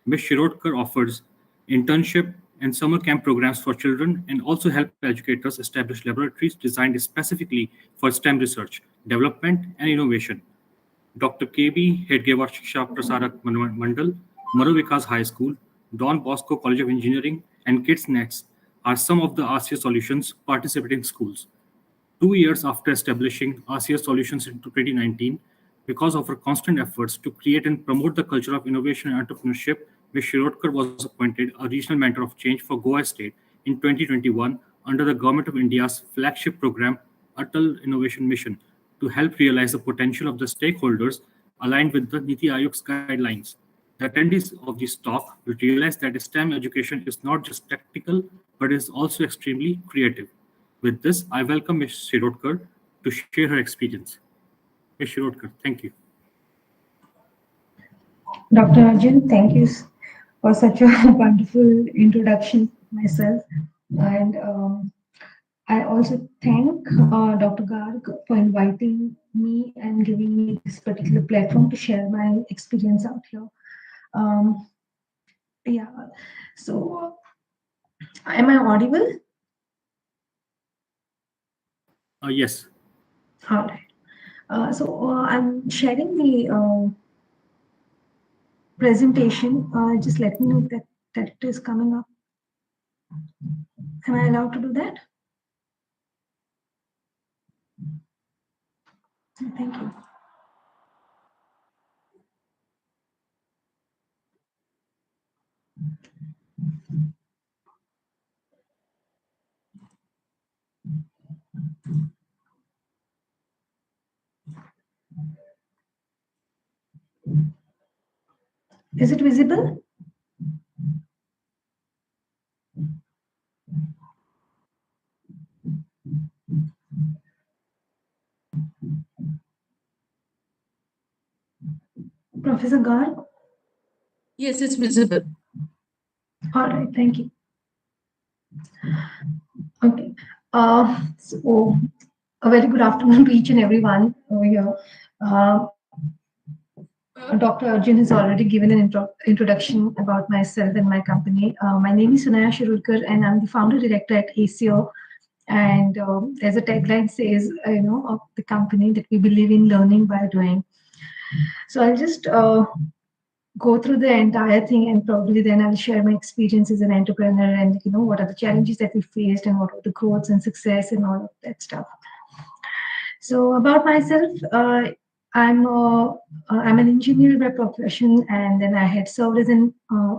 Ms. Shirodkar offers internship and summer camp programs for children and also help educators establish laboratories designed specifically for STEM research, development, and innovation. Dr. KB, Hedgewar Shiksha Prasarak Mandal, Maru High School, Don Bosco College of Engineering, and Kids Nets are some of the RCA Solutions participating schools. 2 years after establishing RCA Solutions in 2019, because of her constant efforts to create and promote the culture of innovation and entrepreneurship, Ms. Shirodkar was appointed a regional mentor of change for Goa State in 2021 under the Government of India's flagship program, Atal Innovation Mission, to help realize the potential of the stakeholders aligned with the Niti Aayog's guidelines. The attendees of this talk will realize that STEM education is not just technical, but is also extremely creative. With this, I welcome Ms. Shirodkar to share her experience. Ms. Shirodkar, thank you. Dr. Arjun, thank you for such a wonderful introduction myself. And I also thank Dr. Garg for inviting me and giving me this particular platform to share my experience out here. Um, yeah, so am I audible? Yes. All right. I'm sharing the presentation. Just let me know that it is coming up. Am I allowed to do that? Thank you. Is it visible? Professor Garg? Yes, it's visible. All right, thank you. Okay. So a very good afternoon to each and everyone over here. Uh, Dr. Arjun has already given an introduction about myself and my company. My name is Sunaya Shirulkar, and I'm the founder director at ACO. And as the tagline says, of the company that we believe in learning by doing. So I'll just go through the entire thing, and probably then I'll share my experience as an entrepreneur and what are the challenges that we faced and what were the growths and success and all of that stuff. So about myself, I'm an engineer by profession, and then I had served as an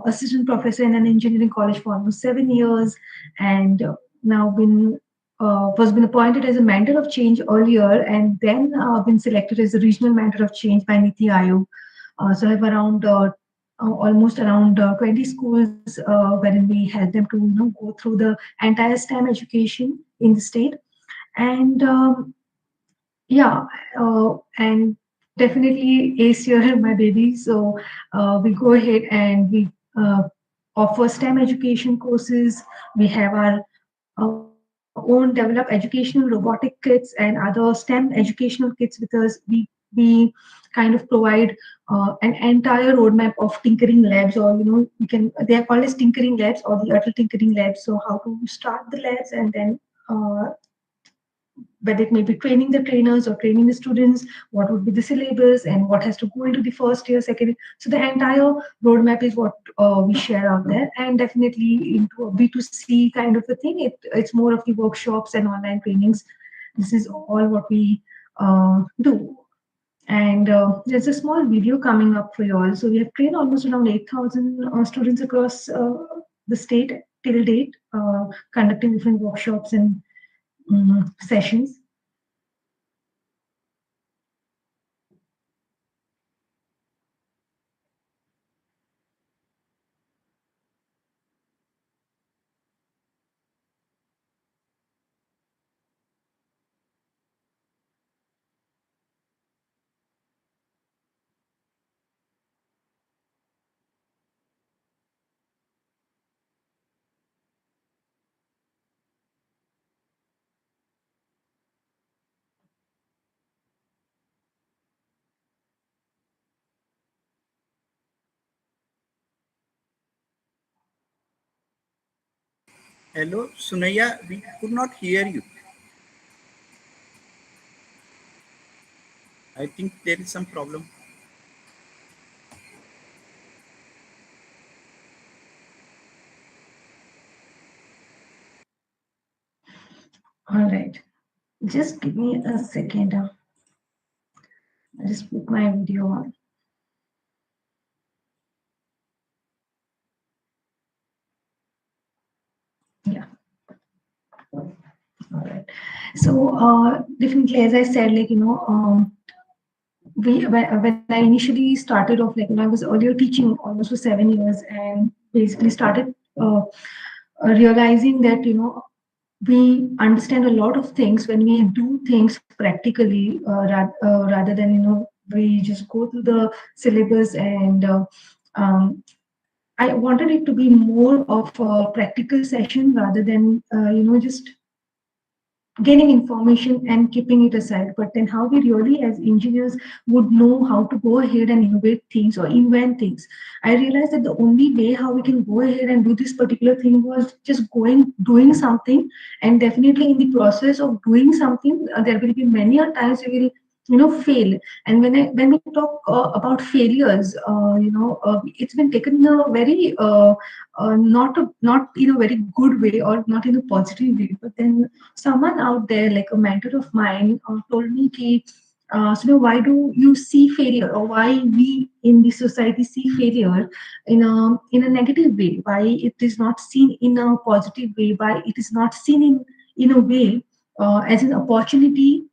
assistant professor in an engineering college for almost 7 years, and now been appointed as a mentor of change earlier, and then been selected as a regional mentor of change by Niti Aayog. So I have around almost around 20 schools wherein we help them to go through the entire STEM education in the state, and yeah, and definitely Ace here, my baby. So we go ahead and we offer STEM education courses. We have our own develop educational robotic kits and other STEM educational kits with us. We kind of provide an entire roadmap of tinkering labs, or you can they are called as tinkering labs or the Atal tinkering labs. So how to start the labs, and then whether it may be training the trainers or training the students, what would be the syllabus and what has to go into the first year, second year. So the entire roadmap is what we share out there, and definitely into a B2C kind of a thing. It's more of the workshops and online trainings. This is all what we do. And there's a small video coming up for you all. So we have trained almost around 8,000 students across the state till date, conducting different workshops and sessions. Hello, Sunaya, we could not hear you. I think there is some problem. All right. Just give me a second. I'll just put my video on. Yeah. All right. So definitely, as I said, when I initially started off, I was earlier teaching almost for 7 years, and basically started realizing that we understand a lot of things when we do things practically, rather than we just go through the syllabus. And I wanted it to be more of a practical session rather than just gaining information and keeping it aside. But then how we really as engineers would know how to go ahead and innovate things or invent things. I realized that the only way how we can go ahead and do this particular thing was just doing something. And definitely in the process of doing something, there will be many a times we will fail. And when we talk about failures, it's been taken in a very not in a very good way or not in a positive way. But then someone out there, like a mentor of mine, told me, ki, so why do you see failure, or why we in the society see failure in a negative way? Why it is not seen in a positive way? Why it is not seen in a way as an opportunity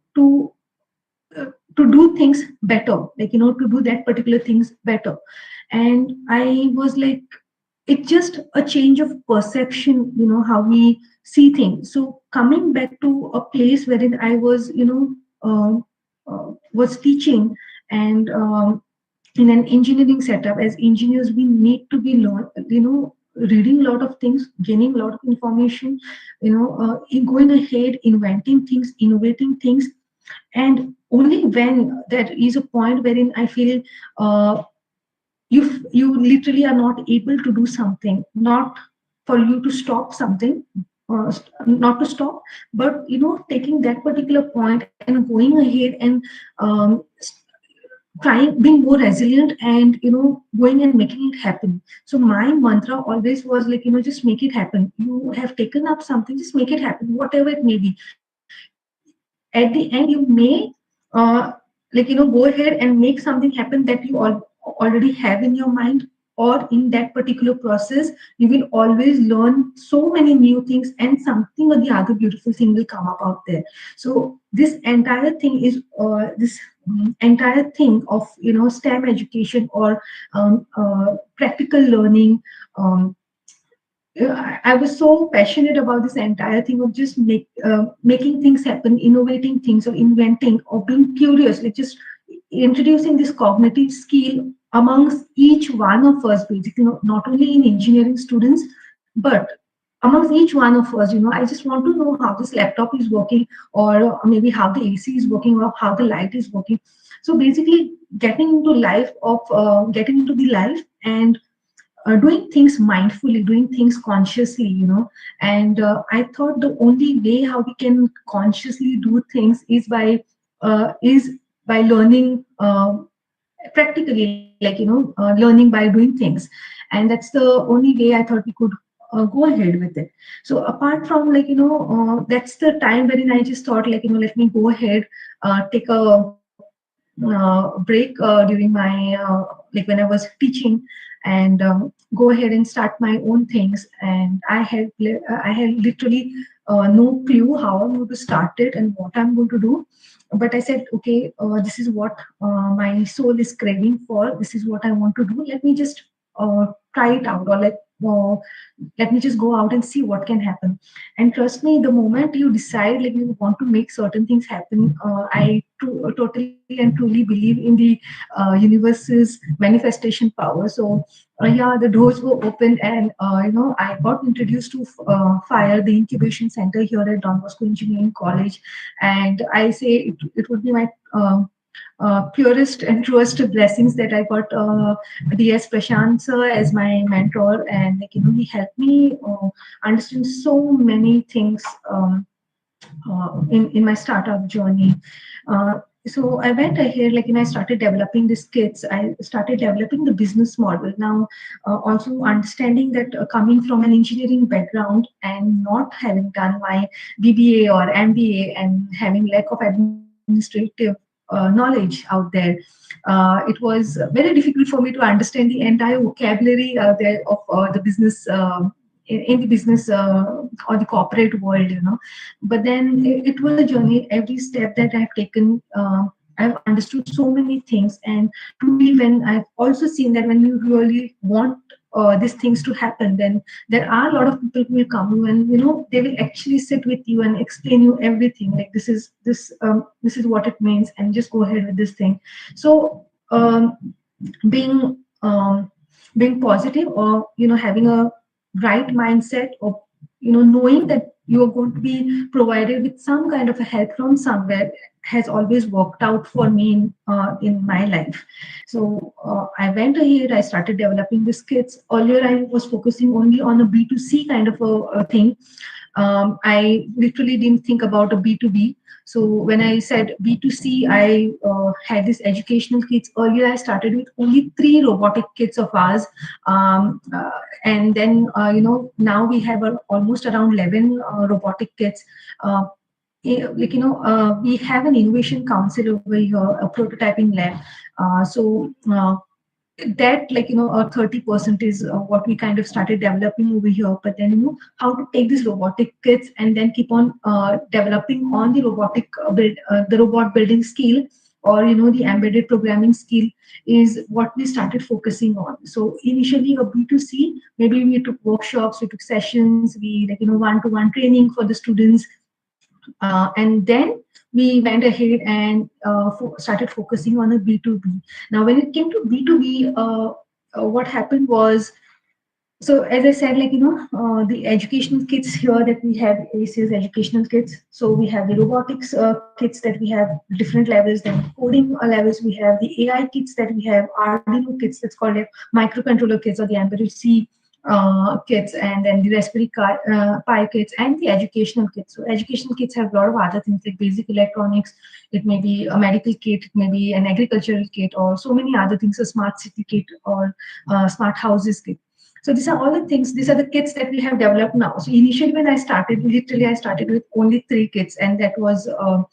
uh, to do things better, to do that particular things better? And I was like, it's just a change of perception, how we see things. So coming back to a place wherein I was was teaching, and in an engineering setup, as engineers we need to be reading a lot of things, gaining a lot of information, in going ahead, inventing things, innovating things. And only when there is a point wherein I feel uh, you literally are not able to do something, not for you to stop something, not to stop, but taking that particular point and going ahead and trying, being more resilient, and going and making it happen. So my mantra always was like, just make it happen. You have taken up something, just make it happen, whatever it may be. At the end you may uh, go ahead and make something happen that you already have in your mind, or in that particular process you will always learn so many new things, and something or the other beautiful thing will come up out there. So this entire thing is this entire thing of STEM education, or practical learning. I was so passionate about this entire thing of just making things happen, innovating things, or inventing, or being curious, like just introducing this cognitive skill amongst each one of us, basically, not only in engineering students, but amongst each one of us. I just want to know how this laptop is working, or maybe how the AC is working, or how the light is working. So basically, getting into the life, and doing things mindfully, doing things consciously, and I thought the only way how we can consciously do things is by learning practically, learning by doing things. And that's the only way I thought we could go ahead with it. So apart from, that's the time wherein I just thought, let me go ahead, take a break during my when I was teaching, and go ahead and start my own things. And I had literally no clue how I'm going to start it and what I'm going to do. But I said, okay, this is what my soul is craving for. This is what I want to do. Let me just try it out, or let me just go out and see what can happen. And trust me, the moment you decide, you want to make certain things happen, totally and truly believe in the universe's manifestation power. So yeah, the doors were opened, and I got introduced to fire the incubation center here at Don Bosco Engineering College. And I say it would be my purest and truest blessings that I got DS Prashant sir as my mentor, and he helped me understand so many things in my startup journey. So I went ahead, I started developing these kits. I started developing the business model. Now, also understanding that coming from an engineering background and not having done my BBA or MBA and having lack of administrative knowledge out there, it was very difficult for me to understand the entire vocabulary there of the business. In the business or the corporate world, but then it was a journey. Every step that I've taken, I've understood so many things, and truly, when I've also seen that when you really want these things to happen, then there are a lot of people who will come you, and they will actually sit with you and explain you everything. Like this is what it means, and just go ahead with this thing. So being being positive, or having a right mindset, or knowing that you are going to be provided with some kind of a help from somewhere, has always worked out for me in my life. So I went ahead, I started developing the kits. Earlier I was focusing only on a B2C kind of a thing. I literally didn't think about a B2B. So when I said B2C, I had this educational kits. Earlier, I started with only 3 robotic kits of ours, and then now we have almost around 11 robotic kits. We have an innovation council over here, a prototyping lab. That 30% is what we kind of started developing over here. But then how to take these robotic kits and then keep on developing on the robotic the robot building skill, or the embedded programming skill, is what we started focusing on. So initially a B2C, maybe we took workshops, we took sessions, we one-to-one training for the students, and then we went ahead and started focusing on a B2B. Now, when it came to B2B, what happened was, so as I said, the educational kits here that we have, ACS educational kits. So we have the robotics kits that we have different levels. Then coding levels, we have the AI kits that we have, Arduino kits, that's called microcontroller kits, or the embedded C kits, and then the Raspberry Pi kits, and the educational kits. So educational kits have a lot of other things like basic electronics. It may be a medical kit, it may be an agricultural kit, or so many other things, a smart city kit, or smart houses kit. So these are all the things, these are the kits that we have developed now. So initially when I started, literally I started with only 3 kits, and that was all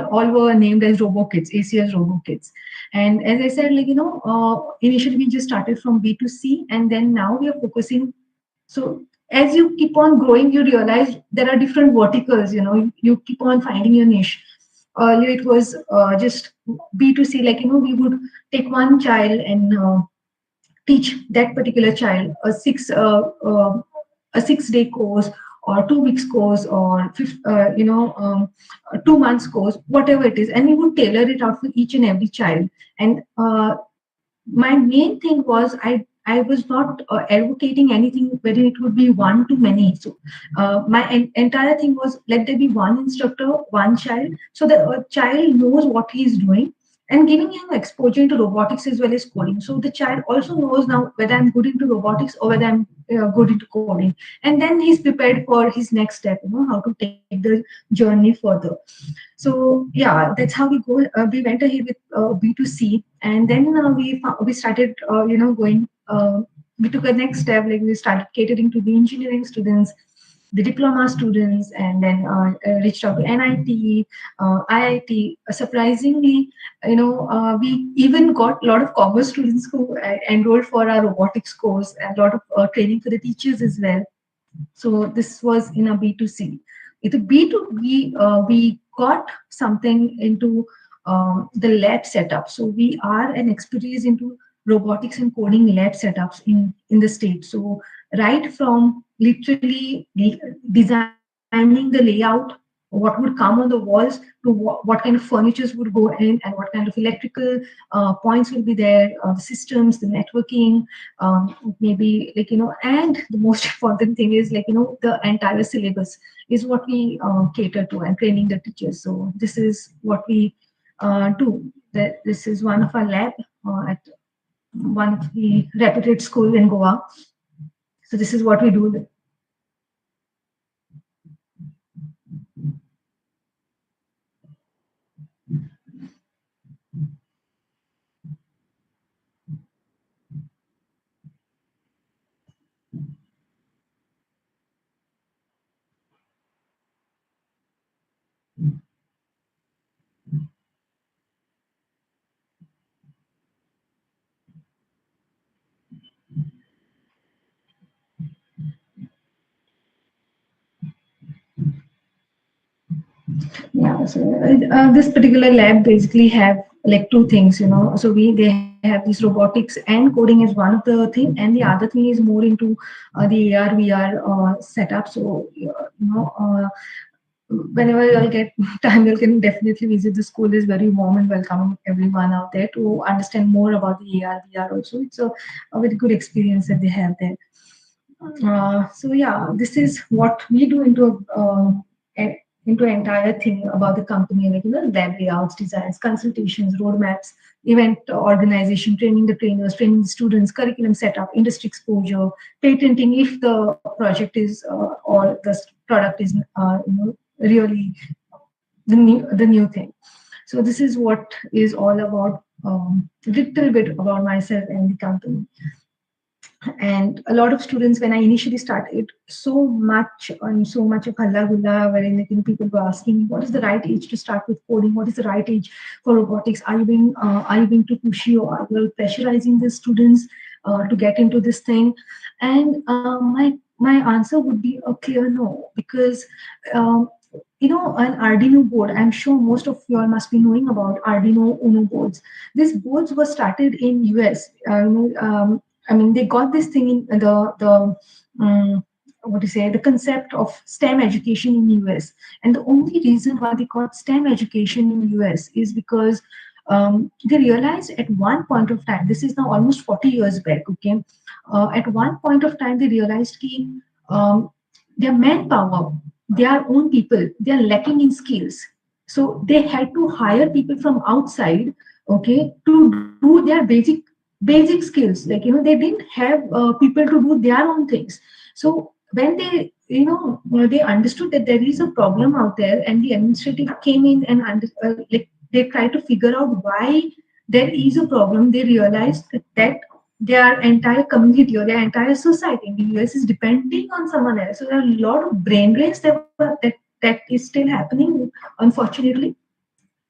were named as robo kits, ACS robo kits. And as I said, initially we just started from B2C, and then now we are focusing. So as you keep on growing, you realize there are different verticals, you keep on finding your niche. Earlier it was just B2C, we would take one child and teach that particular child a 6-day course, or 2 weeks course, or 2 months course, whatever it is, and we would tailor it out for each and every child. And my main thing was, I was not advocating anything whether it would be one to many. So my entire thing was, let there be one instructor, one child, so the child knows what he is doing, and giving him exposure into robotics as well as coding. So the child also knows now whether I'm good into robotics or whether I'm good into coding. And then he's prepared for his next step, how to take the journey further. So yeah, that's how we go. We went ahead with B2C, and then we started, going. We took a next step, we started catering to the engineering students, the diploma students, and then reached out to NIT, IIT. Surprisingly, we even got a lot of commerce students who enrolled for our robotics course, and a lot of training for the teachers as well. So this was in a B2C. In the B2B, we got something into the lab setup. So we are an expertise into robotics and coding lab setups in the state. So right from literally designing the layout, what would come on the walls, to what kind of furnitures would go in, and what kind of electrical points will be there, the systems, the networking, maybe and the most important thing is the entire syllabus is what we cater to, and training the teachers. So this is what we too. This is one of our lab at one of the reputed school in Goa. So this is what we do. Yeah, so this particular lab basically have like two things, you know. So they have this robotics and coding is one of the thing, and the other thing is more into the AR VR setup. So whenever you'll get time, you can definitely visit the school. Is very warm and welcoming everyone out there to understand more about the AR VR. Also, it's a very good experience that they have there. So yeah, this is what we do into entire thing about the company, like lab layouts, designs, consultations, roadmaps, event organization, training the trainers, training the students, curriculum setup, industry exposure, patenting if the project is or the product is really the new thing. So this is what is all about. Little bit about myself and the company. And a lot of students, when I initially started, so much of halla gulla, wherein people were asking me, what is the right age to start with coding? What is the right age for robotics? Are you being too pushy, or are you pressurizing the students to get into this thing? And my answer would be a clear no, because an Arduino board, I'm sure most of you all must be knowing about Arduino Uno boards. These boards were started in US. I mean, they got this thing in the concept of STEM education in US. And the only reason why they got STEM education in US is because they realized at one point of time, this is now almost 40 years back, okay? At one point of time, they realized that their manpower, their own people, they are lacking in skills. So they had to hire people from outside, okay, to do their basic skills. Like they didn't have people to do their own things. So when they understood that there is a problem out there, and the administrative came in and they tried to figure out why there is a problem. They realized that their entire community or their entire society in the US is depending on someone else. So there are a lot of brain drains that is still happening, unfortunately.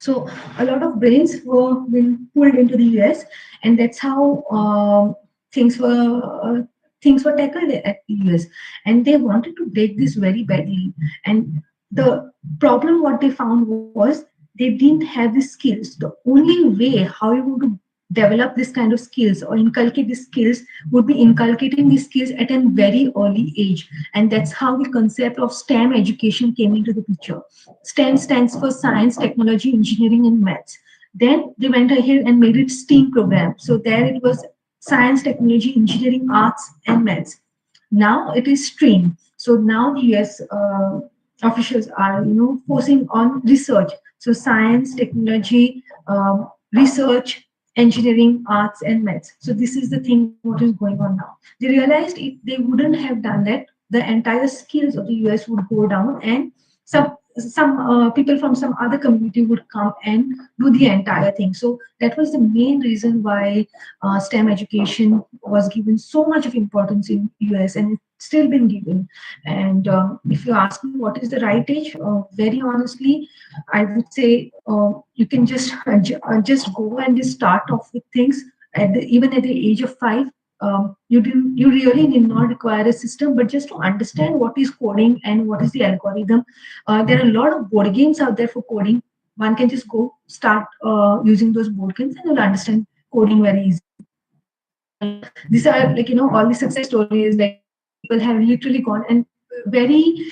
So a lot of brains were being pulled into the US, and that's how things were tackled at the US, and they wanted to break this very badly. And the problem what they found was they didn't have the skills. The only way how you want to develop this kind of skills or inculcate these skills would be inculcating these skills at a very early age, and that's how the concept of STEM education came into the picture. STEM stands for science, technology, engineering, and maths. Then they went ahead and made it STEAM program. So there it was science, technology, engineering, arts, and maths. Now it is STREAM. So now the US officials are forcing on research. So science, technology, research, engineering, arts, and maths. So this is the thing what is going on now. They realized if they wouldn't have done that, the entire skills of the US would go down, and some people from some other community would come and do the entire thing. So that was the main reason why STEM education was given so much of importance in US, and it's still been given. And if you ask me what is the right age, very honestly, I would say you can just go and just start off with things even at the age of 5. You really need not require a system, but just to understand what is coding and what is the algorithm. There are a lot of board games out there for coding. One can just go start using those board games, and you'll understand coding very easily. These are all the success stories. Like people have literally gone and very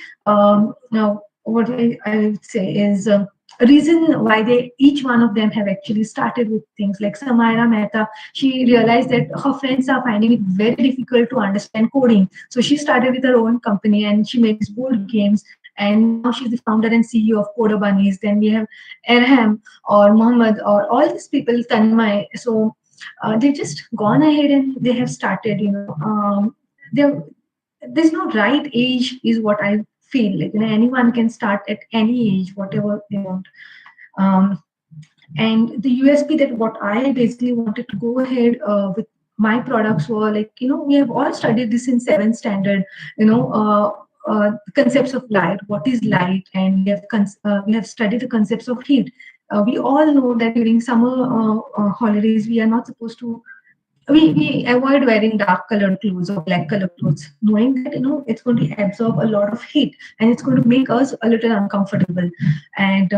what I would say is a reason why each one of them have actually started with things like Samaira Mehta. She realized that her friends are finding it very difficult to understand coding, so she started with her own company and she made these board games, and now she's the founder and CEO of Coda Bunnies. Then we have Erham or Mohammed or all these people, Tanmay. So they've just gone ahead and they have started, there's no right age is what I feel like. Anyone can start at any age, whatever they want. Um, and the USP that what I basically wanted to go ahead with my products were like, we have all studied this in seventh standard, the concepts of light, what is light, and we have studied the concepts of heat. We all know that during summer holidays, we are not supposed to we avoid wearing dark colored clothes or black colored clothes, knowing that it's going to absorb a lot of heat and it's going to make us a little uncomfortable. And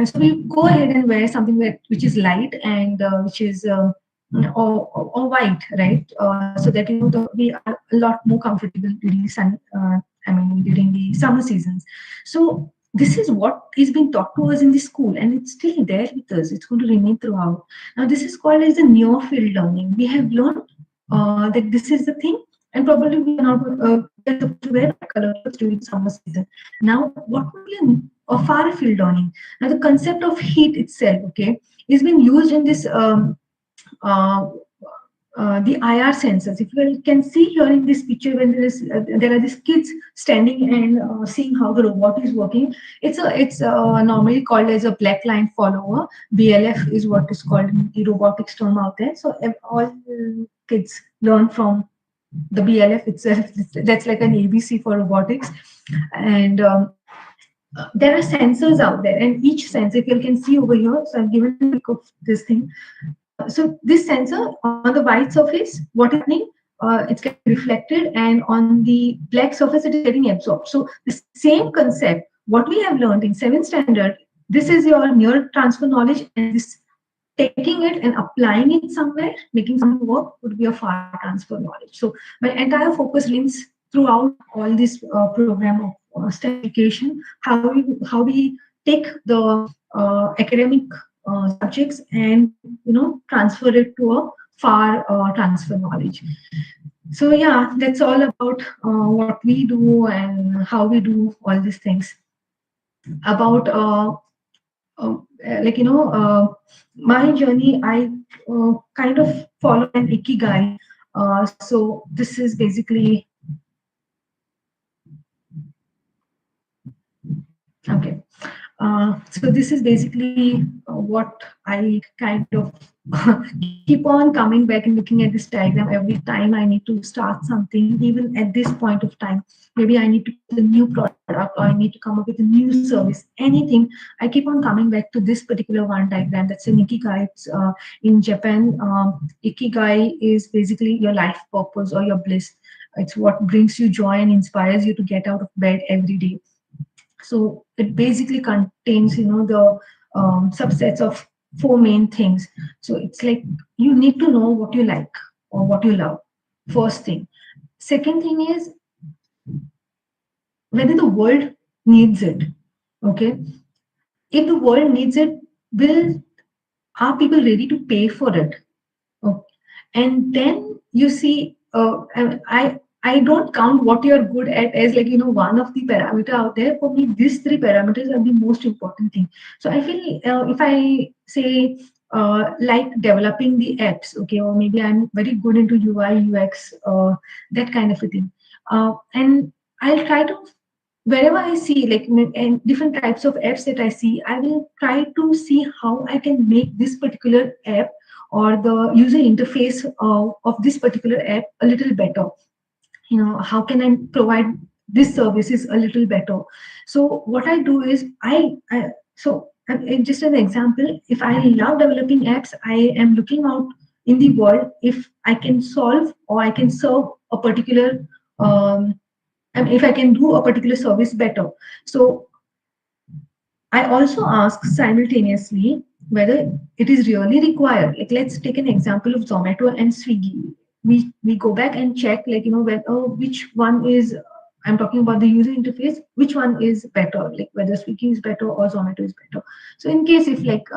so we go ahead and wear something which is light and which is or white, right? So that we are a lot more comfortable during the sun. During the summer seasons. So this is what is being taught to us in the school, and it's still there with us. It's going to remain throughout. Now, this is called as the near field learning. We have learned that this is the thing, and probably we are not we are supposed to wear color clothes during summer season. Now, what would be a far field learning? Now, the concept of heat itself, okay, is being used in this. Uh, the IR sensors. If you can see here in this picture, when there are these kids standing and seeing how the robot is working. It's normally called as a black line follower. BLF is what is called in the robotics term out there. So all kids learn from the BLF itself. That's like an ABC for robotics, and there are sensors out there, and each sensor, if you can see over here, so I've given a look of this thing. So this sensor on the white surface, what is happening? It's getting reflected, and on the black surface, it is getting absorbed. So the same concept, what we have learned in seventh standard, this is your near transfer knowledge, and this taking it and applying it somewhere, making something work, would be a far transfer knowledge. So my entire focus remains throughout all this program of STEM education, how we take the academic subjects and transfer it to a far transfer knowledge. So yeah, that's all about what we do and how we do all these things. About my journey, I kind of follow an ikigai. So this is basically okay. So this is basically what I kind of keep on coming back and looking at this diagram every time I need to start something, even at this point of time. Maybe I need to put a new product or I need to come up with a new service, anything. I keep on coming back to this particular one diagram. That's an ikigai. It's, in Japan, ikigai is basically your life purpose or your bliss. It's what brings you joy and inspires you to get out of bed every day. So it basically contains, the subsets of four main things. So it's like you need to know what you like or what you love. First thing. Second thing is whether the world needs it. Okay. If the world needs it, are people ready to pay for it? Okay. And then you see, I don't count what you're good at as one of the parameter out there. For me, these three parameters are the most important thing. So I feel if I say like developing the apps, okay, or maybe I'm very good into UI, UX, that kind of a thing. And I'll try to, wherever I see and different types of apps that I see, I will try to see how I can make this particular app or the user interface of this particular app a little better. How can I provide this services a little better? So what I do is just an example, if I love developing apps, I am looking out in the world if I can solve or I can serve a particular if I can do a particular service better. So I also ask simultaneously whether it is really required. Like, let's take an example of Zomato and Swiggy. We go back and check, whether which one is I'm talking about the user interface, which one is better, like whether Swiggy is better or Zomato is better. So in case if like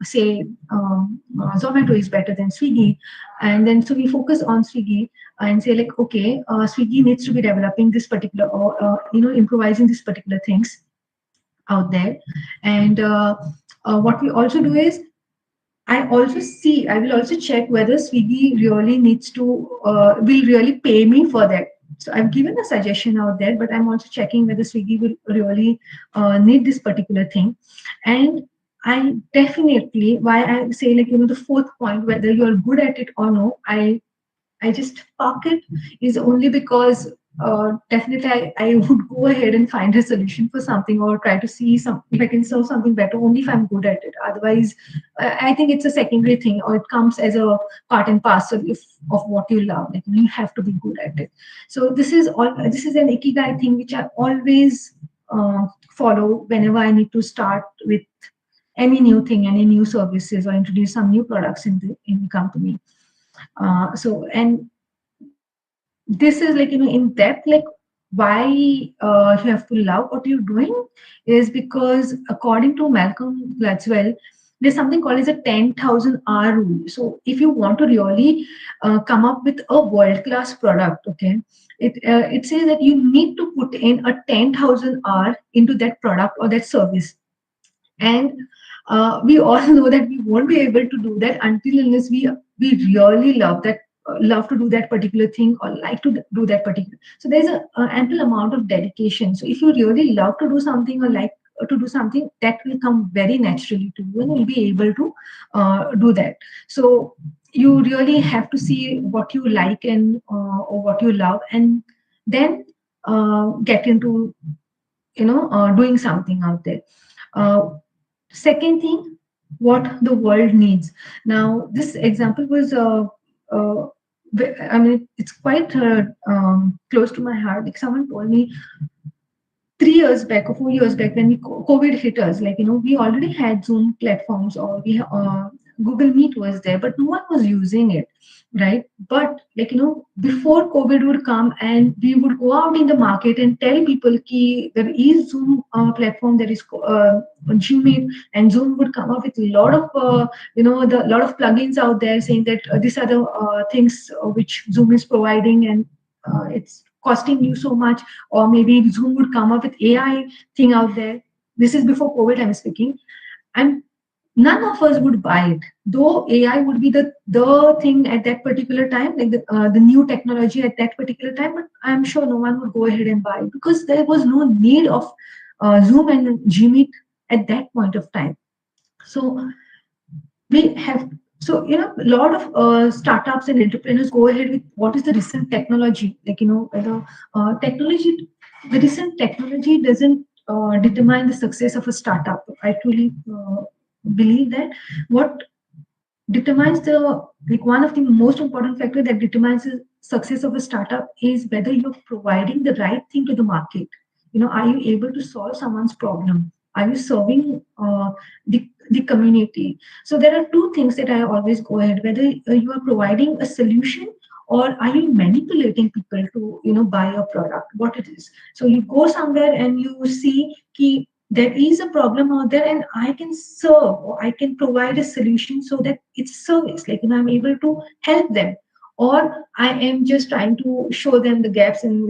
say Zomato is better than Swiggy, and then so we focus on Swiggy and say like, okay, Swiggy needs to be developing this particular or improvising these particular things out there. And what we also do is I will also check whether Swiggy really needs to, will really pay me for that. So I've given a suggestion out there, but I'm also checking whether Swiggy will really need this particular thing. And I definitely, why I say like, the fourth point, whether you're good at it or no, I just park it is only because definitely I would go ahead and find a solution for something or try to see some if I can solve something better only if I'm good at it. Otherwise, I think it's a secondary thing or it comes as a part and parcel of what you love. Like you have to be good at it. So this is an ikigai thing which I always follow whenever I need to start with any new thing, any new services or introduce some new products in the company. And this is like in depth like why you have to love what you're doing is because according to Malcolm Gladwell there's something called as a 10,000 hour rule. So if you want to really come up with a world class product, okay, it says that you need to put in a 10,000 hour into that product or that service. And we all know that we won't be able to do that until unless we really love to do that particular thing or like to do that particular. So there's a ample amount of dedication. So if you really love to do something or like to do something, that will come very naturally to you and you'll be able to do that. So you really have to see what you like and or what you love, and then get into doing something out there. uh, Second thing, what the world needs. Now, this example was, uh, I mean, it's quite close to my heart. Like someone told me 3 years back or 4 years back when COVID hit us, like, we already had Zoom platforms or Google Meet was there, but no one was using it, right? But like, before COVID would come and we would go out in the market and tell people ki there is Zoom platform, there is Gmail, and Zoom would come up with a lot of, the lot of plugins out there saying that these are the things which Zoom is providing and it's costing you so much, or maybe Zoom would come up with AI thing out there. This is before COVID, I'm speaking, and none of us would buy it. Though AI would be the thing at that particular time, like the new technology at that particular time, but I'm sure no one would go ahead and buy it because there was no need of Zoom and Gmeet at that point of time. So we have a lot of startups and entrepreneurs go ahead with what is the recent technology, like whether technology the recent technology doesn't determine the success of a startup. I truly believe that what determines the like one of the most important factor that determines the success of a startup is whether you're providing the right thing to the market. Are you able to solve someone's problem? Are you serving the community? So there are two things that I always go ahead, whether you are providing a solution or are you manipulating people to buy a product, what it is. So you go somewhere and you see key there is a problem out there and I can serve or I can provide a solution so that it's service, like I'm able to help them, or I am just trying to show them the gaps and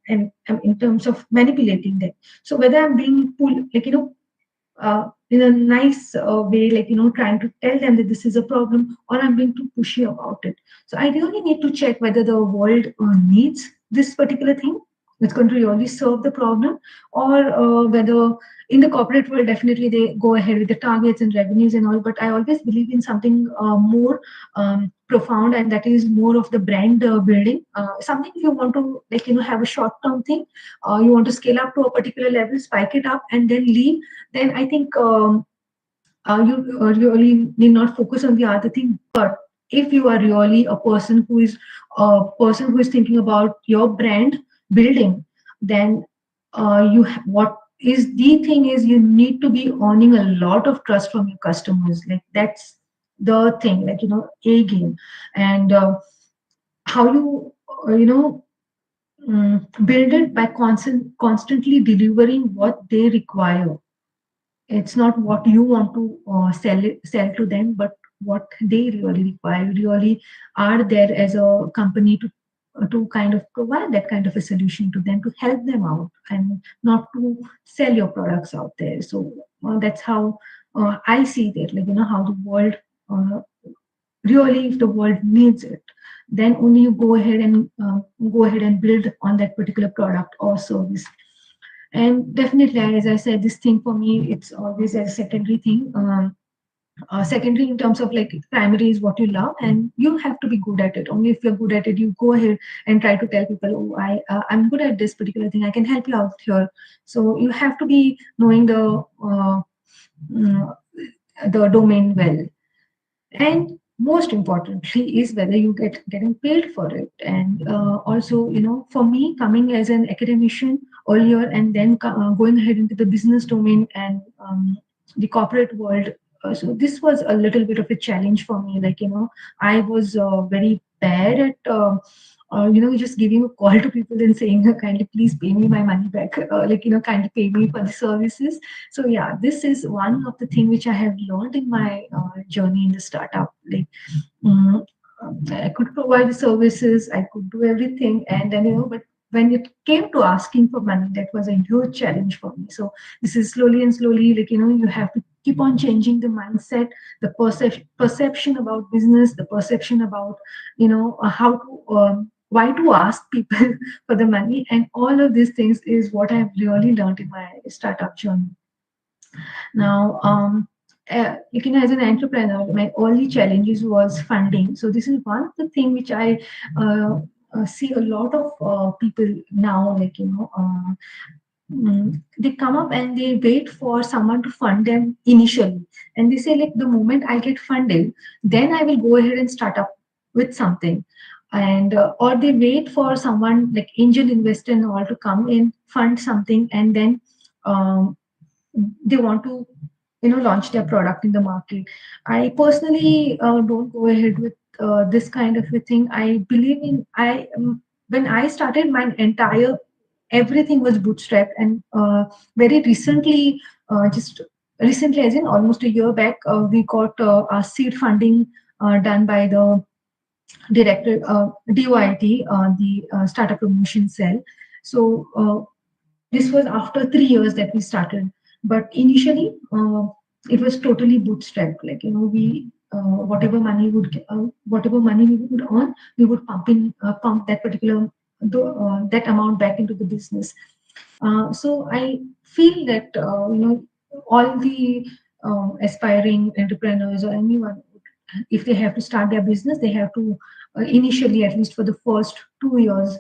and in terms of manipulating them. So whether I'm being pulled in a nice way, like trying to tell them that this is a problem, or I'm being too pushy about it. So I really need to check whether the world needs this particular thing that's going to really solve the problem, or whether in the corporate world definitely they go ahead with the targets and revenues and all. But I always believe in something more profound, and that is more of the brand building. Something if you want to have a short term thing, you want to scale up to a particular level, spike it up, and then leave. Then I think you really need not focus on the other thing. But if you are really a person who is thinking about your brand building, then what is the thing is you need to be earning a lot of trust from your customers. Like that's the thing, a game. And how you build it by constantly delivering what they require. It's not what you want to sell to them, but what they really require. You really are there as a company to kind of provide that kind of a solution to them, to help them out, and not to sell your products out there. So that's how I see that, like, how the world uh, really, if the world needs it, then only you go ahead and build on that particular product or service. And definitely, as I said, this thing for me, it's always a secondary thing. Secondary in terms of, like, primary is what you love, and you have to be good at it. Only if you're good at it, you go ahead and try to tell people, oh, I'm good at this particular thing, I can help you out here. So you have to be knowing mm, the domain well. And most importantly is whether you getting paid for it. And also, for me, coming as an academician earlier, and then going ahead into the business domain and the corporate world, so this was a little bit of a challenge for me. Like, I was very bad at just giving a call to people and saying, kindly please pay me my money back, kindly pay me for the services. So yeah, this is one of the things which I have learned in my journey in the startup. Like, mm, I could provide the services, I could do everything, and then, but when it came to asking for money, that was a huge challenge for me. So this is slowly and slowly, like, you have to keep on changing the mindset, the perception about business, the perception about, how to why to ask people for the money, and all of these things is what I've really learned in my startup journey. Now, as an entrepreneur, my early challenges was funding. So this is one of the thing which I see a lot of people now, like, they come up and they wait for someone to fund them initially, and they say, like, the moment I get funded, then I will go ahead and start up with something. And or they wait for someone like angel investor and all to come in, fund something, and then um, they want to launch their product in the market. I personally don't go ahead with this kind of a thing. I believe in I when I started, my entire everything was bootstrapped. And very recently, just recently, as in almost a year back, we got our seed funding done by the director, DOIT, the startup promotion cell. So this was after 3 years that we started. But initially, it was totally bootstrapped. Like, we whatever money we would earn, we would pump that particular that amount back into the business. So I feel that all the aspiring entrepreneurs or anyone, if they have to start their business, they have to initially, at least for the first 2 years,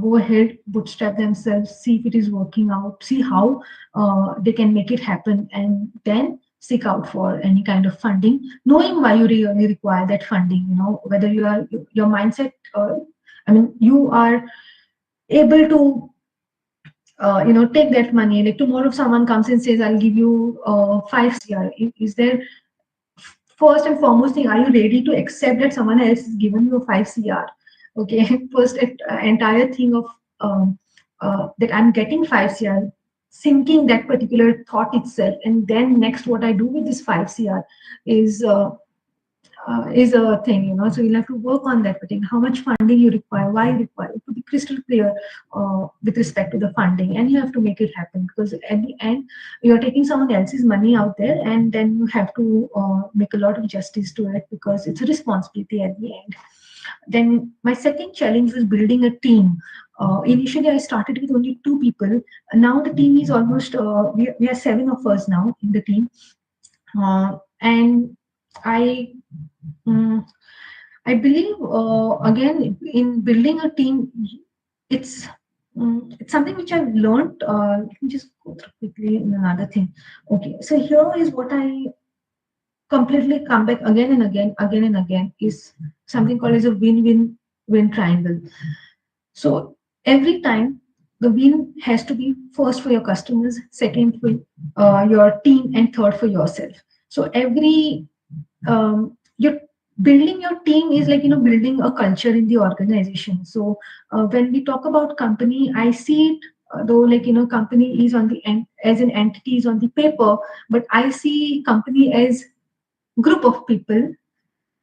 go ahead, bootstrap themselves, see if it is working out, see how they can make it happen, and then seek out for any kind of funding, knowing why you really require that funding. Whether your mindset, you are able to take that money. Like, tomorrow if someone comes and says, I'll give you 5 CR, is there, first and foremost thing, are you ready to accept that someone else is giving you a 5 CR? Okay, first, entire thing of that I'm getting 5 CR, sinking that particular thought itself, and then next what I do with this 5 CR is a thing. So you'll have to work on that thing, how much funding you require, why you require it, to be crystal clear with respect to the funding, and you have to make it happen, because at the end you're taking someone else's money out there, and then you have to make a lot of justice to it, because it's a responsibility at the end. Then my second challenge was building a team. Initially, I started with only 2 people. Now the team is almost, we are 7 of us now in the team. And mm, I believe, again, in building a team, it's something which I've learned. Let me just go through quickly in another thing. Okay, so here is what I completely come back again and again, is something called as a win-win-win triangle. So every time, the win has to be first for your customers, second for your team, and third for yourself. So every your building your team is like, building a culture in the organization. So when we talk about company, I see it, though, like, company is on the end as an entity is on the paper, but I see company as group of people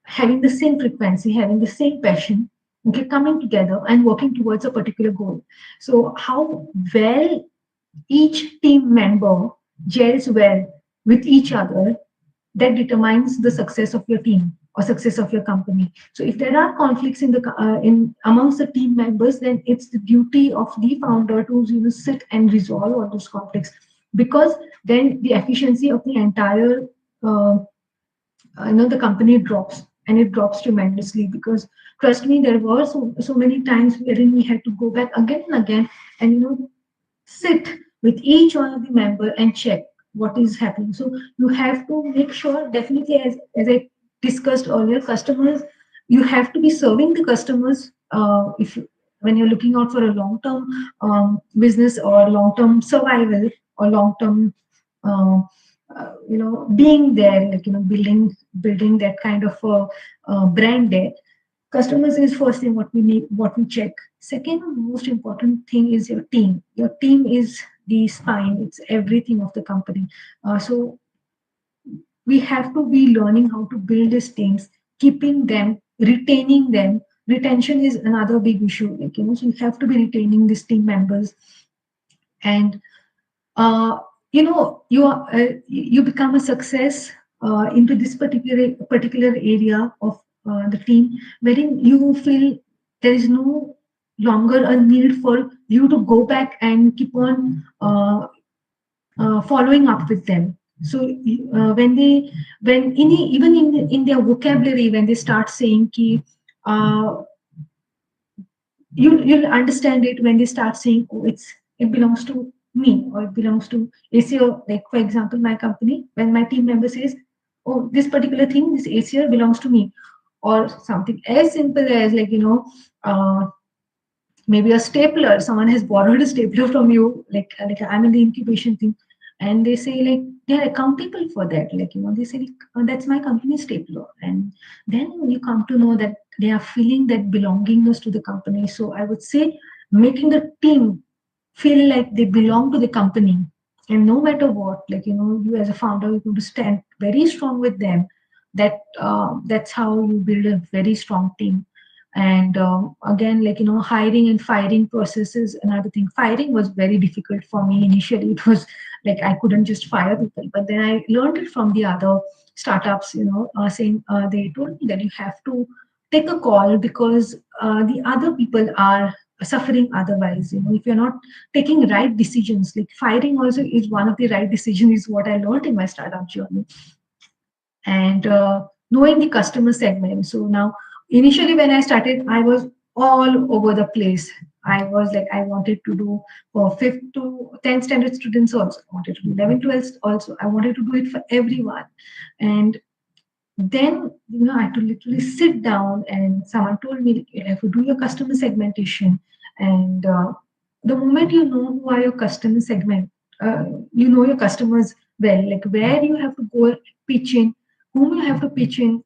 having the same frequency, having the same passion, okay, coming together and working towards a particular goal. So how well each team member gels well with each other, that determines the success of your team or success of your company. So if there are conflicts in the in amongst the team members, then it's the duty of the founder to sit and resolve all those conflicts, because then the efficiency of the entire uh, the company drops, and it drops tremendously. Because trust me, there were so many times wherein we had to go back again and again, and sit with each one of the member and check what is happening. So you have to make sure, definitely, as I discussed earlier, customers, you have to be serving the customers, if when you're looking out for a long term business or long term survival or long term uh, being there, like, building that kind of brand there. Customers is first thing what we need, what we check. Second most important thing is your team. Your team is the spine, it's everything of the company. So we have to be learning how to build these teams, keeping them, retaining them. Retention is another big issue, like, so you have to be retaining these team members. And you become a success into this particular area of the team, wherein you feel there is no longer a need for you to go back and keep on following up with them. So when even in their vocabulary, when they start saying ki, uh, you'll understand it when they start saying, oh, it belongs to me, or it belongs to ACO. Like, for example, my company, when my team member says, oh, this particular thing, this ACO belongs to me, or something as simple as, like, uh, maybe a stapler, someone has borrowed a stapler from you, like I'm in the incubation thing, and they say, like, they're accountable for that, like, they say, like, that's my company stapler. And then you come to know that they are feeling that belongingness to the company. So I would say, making the team feel like they belong to the company, and no matter what, like, you as a founder, you're going to stand very strong with them. That's how you build a very strong team. And again, like, hiring and firing process is another thing. Firing was very difficult for me initially. It was like I couldn't just fire people, but then I learned it from the other startups, saying, they told me that you have to take a call, because the other people are suffering otherwise. If you're not taking right decisions, like firing also is one of the right decisions, is what I learned in my startup journey. And knowing the customer segment. So now, initially when I started, I was all over the place. I was like, I wanted to do for 5th to 10th standard students also. I wanted to do 11, 12 also. I wanted to do it for everyone. And then, I had to literally sit down, and someone told me, you have to do your customer segmentation. And the moment you know who are your customer segment, you know your customers well, like where you have to go pitch in, whom you have to pitch in.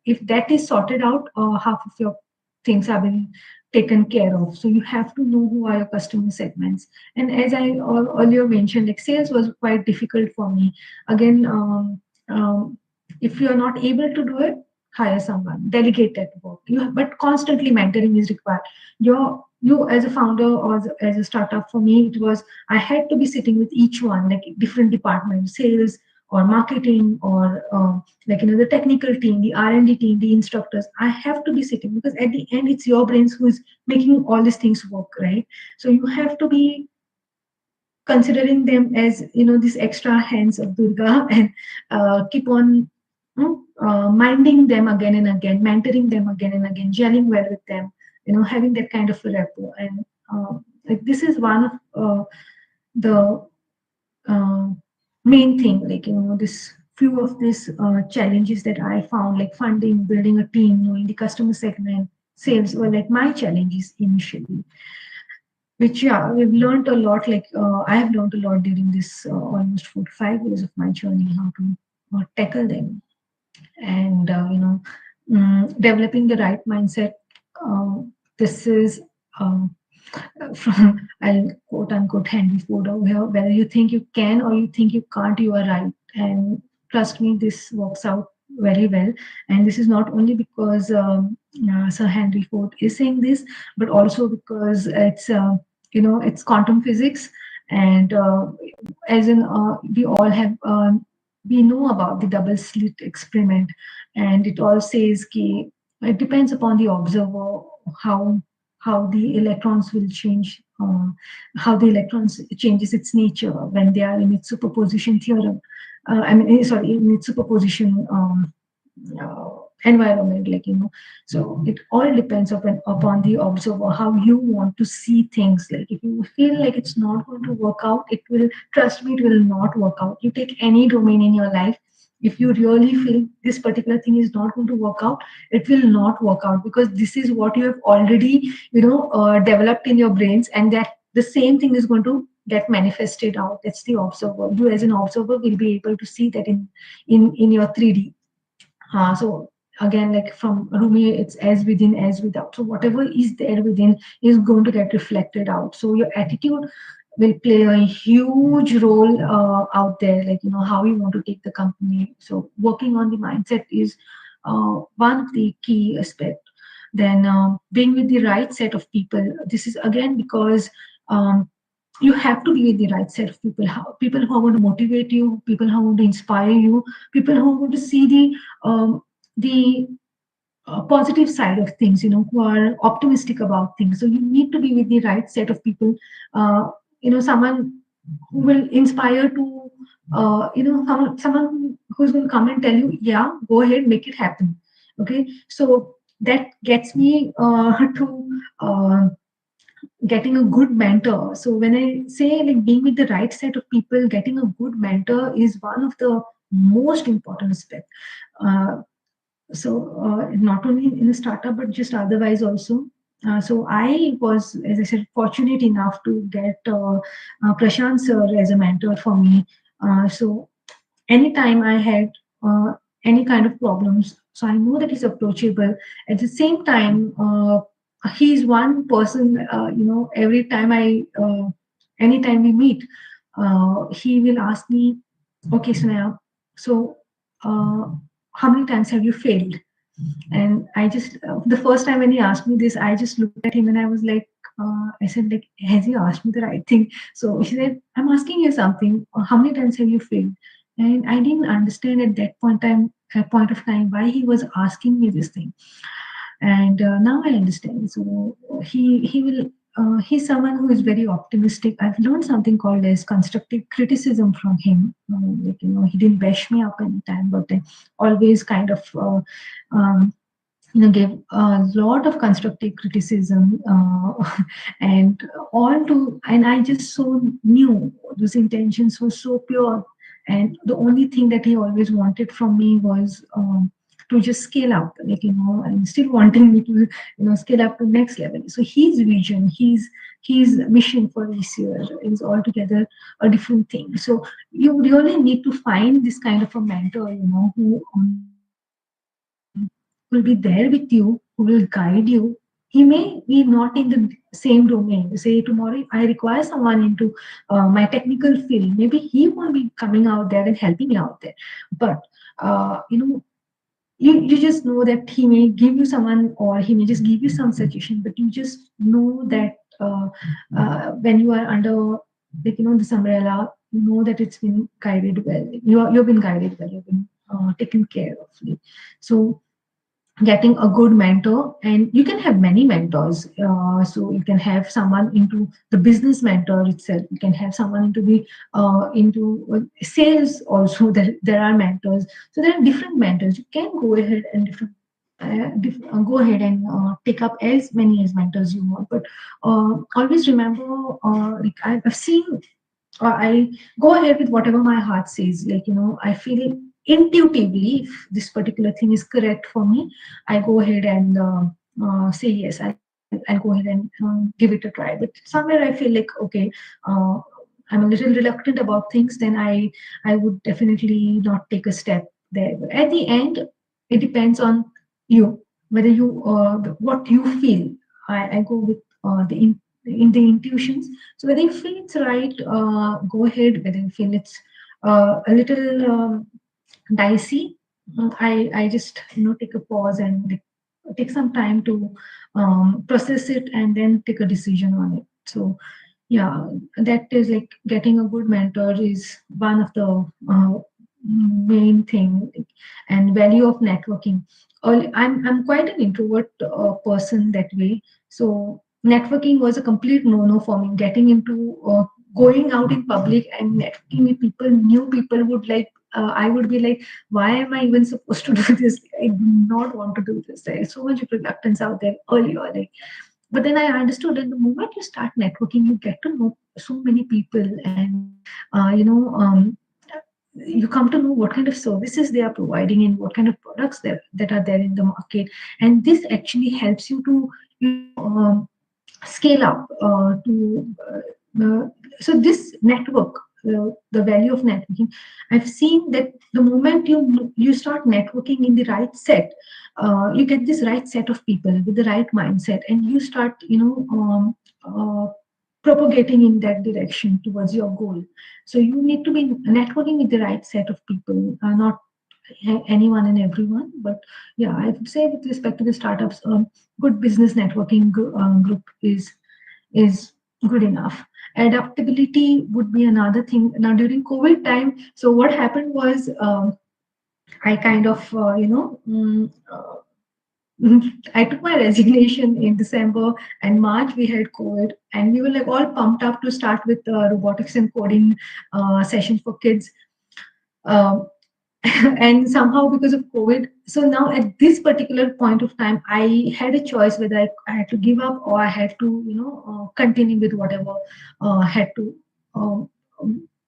If that is sorted out, half of your things have been taken care of. So you have to know who are your customer segments. And as I earlier mentioned, like, sales was quite difficult for me. Again, if you are not able to do it, hire someone, delegate that work. But constantly mentoring is required. You as a founder or as a startup, for me, it was, I had to be sitting with each one, like different departments, sales or marketing, or like, the technical team, the R&D team, the instructors. I have to be sitting, because at the end, it's your brains who is making all these things work, right? So you have to be considering them as, these extra hands of Durga, and keep on minding them again and again, mentoring them again and again, gelling well with them, having that kind of a rapport. And like, this is one of the uh, main thing, like, this few of these challenges that I found, like funding, building a team, knowing the customer segment, sales, were like my challenges initially, which, yeah, we've learned a lot. Like, I have learned a lot during this almost 4 to 5 years of my journey, how to tackle them. And developing the right mindset. This is from, I'll quote unquote handy food over here. Whether you think you can or you think you can't, you are right. And trust me, this works out very well. And this is not only because Sir Henry Ford is saying this, but also because it's quantum physics, and as in we all have we know about the double slit experiment, and it all says ki it depends upon the observer how how the electrons will change, how the electrons changes its nature when they are in its superposition theorem. Sorry, in its superposition environment, So it all depends upon the observer, how you want to see things. Like if you feel like it's not going to work out, it will, trust me, it will not work out. You take any domain in your life, if you really feel this particular thing is not going to work out, it will not work out, because this is what you have already developed in your brains, and that the same thing is going to get manifested out. That's the observer. You as an observer will be able to see that in your 3D. So again, like from Rumi, it's as within, as without. So whatever is there within is going to get reflected out. So your attitude will play a huge role out there, how you want to take the company. So working on the mindset is one of the key aspects. Then being with the right set of people. This is again because you have to be with the right set of people. People who are going to motivate you, people who are going to inspire you, people who are going to see the positive side of things, who are optimistic about things. So you need to be with the right set of people. Someone who will inspire to, someone who's going to come and tell you, yeah, go ahead, make it happen. Okay, so that gets me to getting a good mentor. So when I say like being with the right set of people, getting a good mentor is one of the most important aspects. Not only in a startup, but just otherwise also. So I was, as I said, fortunate enough to get Prashant sir as a mentor for me. So anytime I had any kind of problems, so I know that he's approachable. At the same time, he's one person, every time anytime we meet, he will ask me, okay, Sunaya, so how many times have you failed? And I just, the first time when he asked me this, I just looked at him and I was like, I said, like, has he asked me the right thing? So he said, I'm asking you something. How many times have you failed? And I didn't understand at that point of time why he was asking me this thing. And now I understand. So he will. He's someone who is very optimistic. I've learned something called as constructive criticism from him. He didn't bash me up any time, but always kind of gave a lot of constructive criticism, and I just so knew those intentions were so pure, and the only thing that he always wanted from me was to just scale up, and still wanting me to scale up to next level. So his vision, his mission for this year is altogether a different thing. So you really need to find this kind of a mentor, who will be there with you, who will guide you. He may be not in the same domain. Say tomorrow, if I require someone into my technical field, maybe he won't be coming out there and helping me out there. But you just know that he may give you someone, or he may just give you some suggestion, but you just know that when you are under this umbrella, you know that it's been guided well. You've been guided well. You've been taken care of. So getting a good mentor, and you can have many mentors. So you can have someone into the business mentor itself. You can have someone into sales also. There are mentors. So there are different mentors. You can go ahead and go ahead and take up as many as mentors you want. But always remember, like I've seen, I go ahead with whatever my heart says. I feel intuitively if this particular thing is correct for me, I go ahead and say yes. I'll go ahead and give it a try. But somewhere I feel like, okay, I'm a little reluctant about things, then I would definitely not take a step there. But at the end, it depends on whether you what you feel. I go with in the intuitions. So whether you feel it's right, go ahead. Whether you feel it's a little dicey, I just take a pause and like, take some time to process it and then take a decision on it. So yeah, that is like getting a good mentor is one of the main thing, and value of networking. I'm quite an introvert person that way, so networking was a complete no-no for me. Getting into going out in public and networking with people, new people would like. I would be like, why am I even supposed to do this? I do not want to do this. There is so much reluctance out there earlier. Like, but then I understood that the moment you start networking, you get to know so many people, and you come to know what kind of services they are providing and what kind of products that are there in the market, and this actually helps you to scale up so this network, the value of networking, I've seen that the moment you start networking in the right set, you get this right set of people with the right mindset, and you start propagating in that direction towards your goal. So you need to be networking with the right set of people, not anyone and everyone. But yeah, I would say with respect to the startups, good business networking group is good enough. Adaptability would be another thing. Now during COVID time, so what happened was I kind of I took my resignation in December, and March we had COVID, and we were like all pumped up to start with robotics and coding sessions for kids. Um, and somehow because of COVID, so now at this particular point of time, I had a choice whether I had to give up or I had to, continue with whatever had to,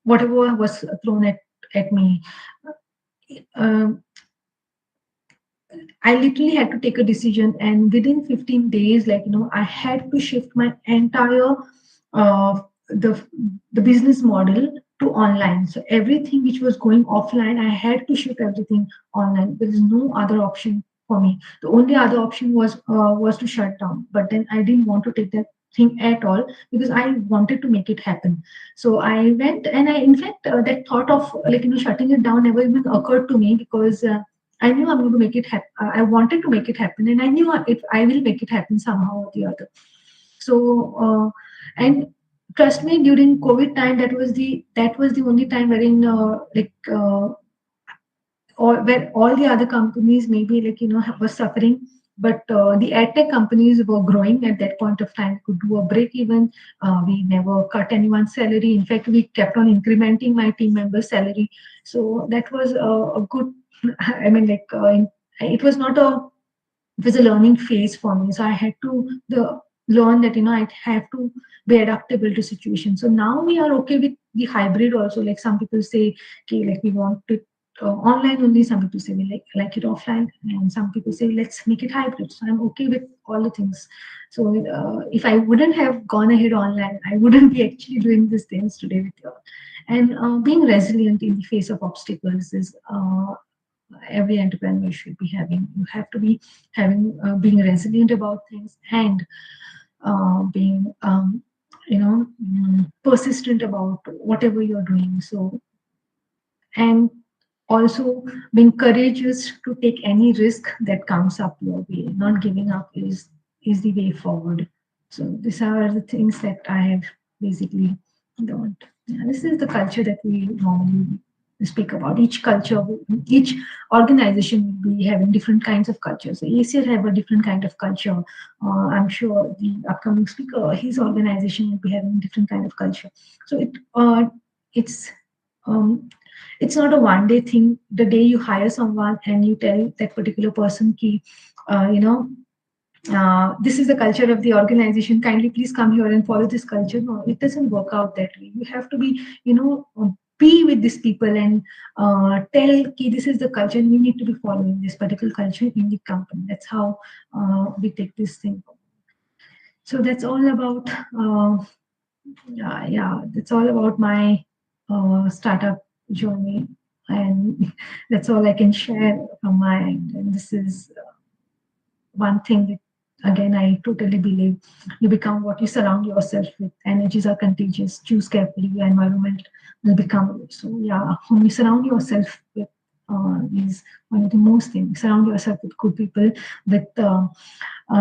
whatever was thrown at me. Um, I literally had to take a decision, and within 15 days, I had to shift my entire uh, the the business model to online. So everything which was going offline, I had to shift everything online. There is no other option for me. The only other option was to shut down, but then I didn't want to take that thing at all because I wanted to make it happen. So I went, and I, in fact, that thought of shutting it down never even occurred to me because. I knew I'm going to make it happen. I wanted to make it happen, and I knew I will make it happen somehow or the other. So, and trust me, during COVID time, that was the only time wherein or where all the other companies maybe were suffering, but the edtech companies were growing at that point of time. Could do a break even. We never cut anyone's salary. In fact, we kept on incrementing my team members' salary. So that was a good. I mean, it was not a. It was a learning phase for me. So I had to learn that I have to be adaptable to situations. So now we are okay with the hybrid also. Like some people say, okay, like we want it online only. Some people say we like it offline, and some people say let's make it hybrid. So I'm okay with all the things. So if I wouldn't have gone ahead online, I wouldn't be actually doing these things today with you. And being resilient in the face of obstacles is every entrepreneur should be having. You have to be having being resilient about things, and being persistent about whatever you're doing. So, and also being courageous to take any risk that comes up your way. Not giving up is the way forward. So these are the things that I have basically learned. Yeah, this is the culture that we normally speak about. Each culture, each organization will be having different kinds of cultures. So ACL have a different kind of culture. I'm sure the upcoming speaker, his organization will be having different kind of culture. So it's um, it's not a one day thing. The day you hire someone and you tell that particular person ki, this is the culture of the organization, kindly please come here and follow this culture. No, it doesn't work out that way. You have to be with these people and tell ki this is the culture and we need to be following this particular culture in the company. That's how we take this thing. So that's all about that's all about my startup journey, and that's all I can share from my end. And this is one thing that, again, I totally believe, you become what you surround yourself with. Energies are contagious. Choose carefully. Your environment will become you. So yeah, when you surround yourself with is one of the most things. Surround yourself with good people, with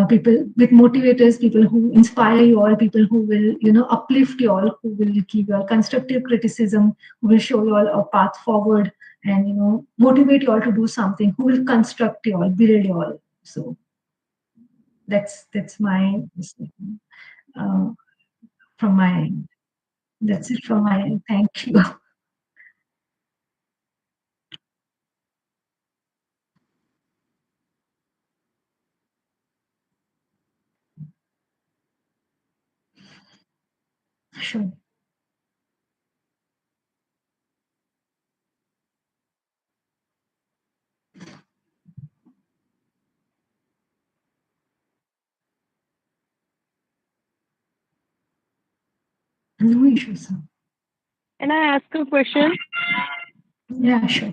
people, with motivators, people who inspire you, all people who will, uplift you all, who will give you all constructive criticism, who will show you all a path forward, and motivate you all to do something, who will construct you all, build you all. So that's my uh, from my end. That's it from my end. Thank you. Sure. No issues, sir. Can I ask a question? Yeah, sure.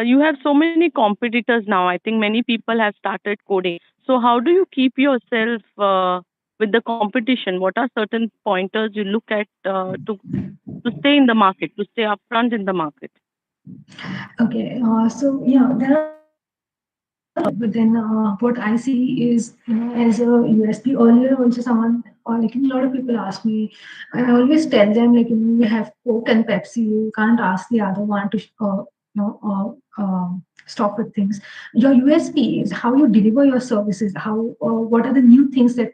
You have so many competitors now. I think many people have started coding. So how do you keep yourself with the competition? What are certain pointers you look at to stay in the market, to stay upfront in the market? Okay. So yeah, there are but then what I see is, as a USP, earlier also someone, or like a lot of people ask me, I always tell them, like, you have Coke and Pepsi, you can't ask the other one to, stop with things. Your USP is how you deliver your services, how, what are the new things that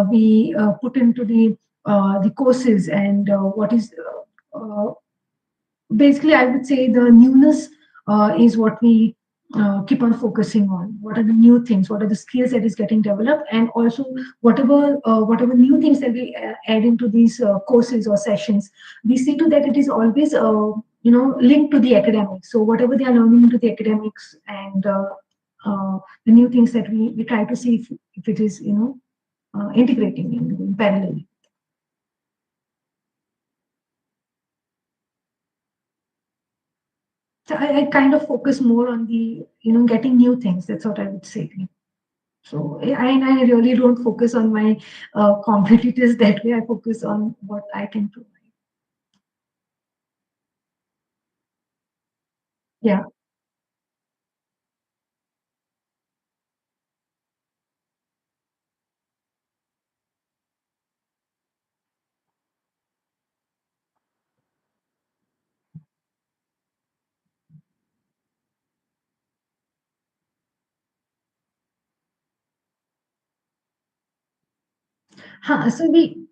we put into the courses, and what is, basically, I would say the newness is what we keep on focusing on. What are the new things? What are the skills that is getting developed? And also, whatever new things that we add into these courses or sessions, we see to that it is always linked to the academics. So whatever they are learning into the academics, and the new things that we try to see if it is integrating in parallel. So I kind of focus more on the, getting new things. That's what I would say. So I really don't focus on my competitors that way. I focus on what I can provide. Yeah. So we.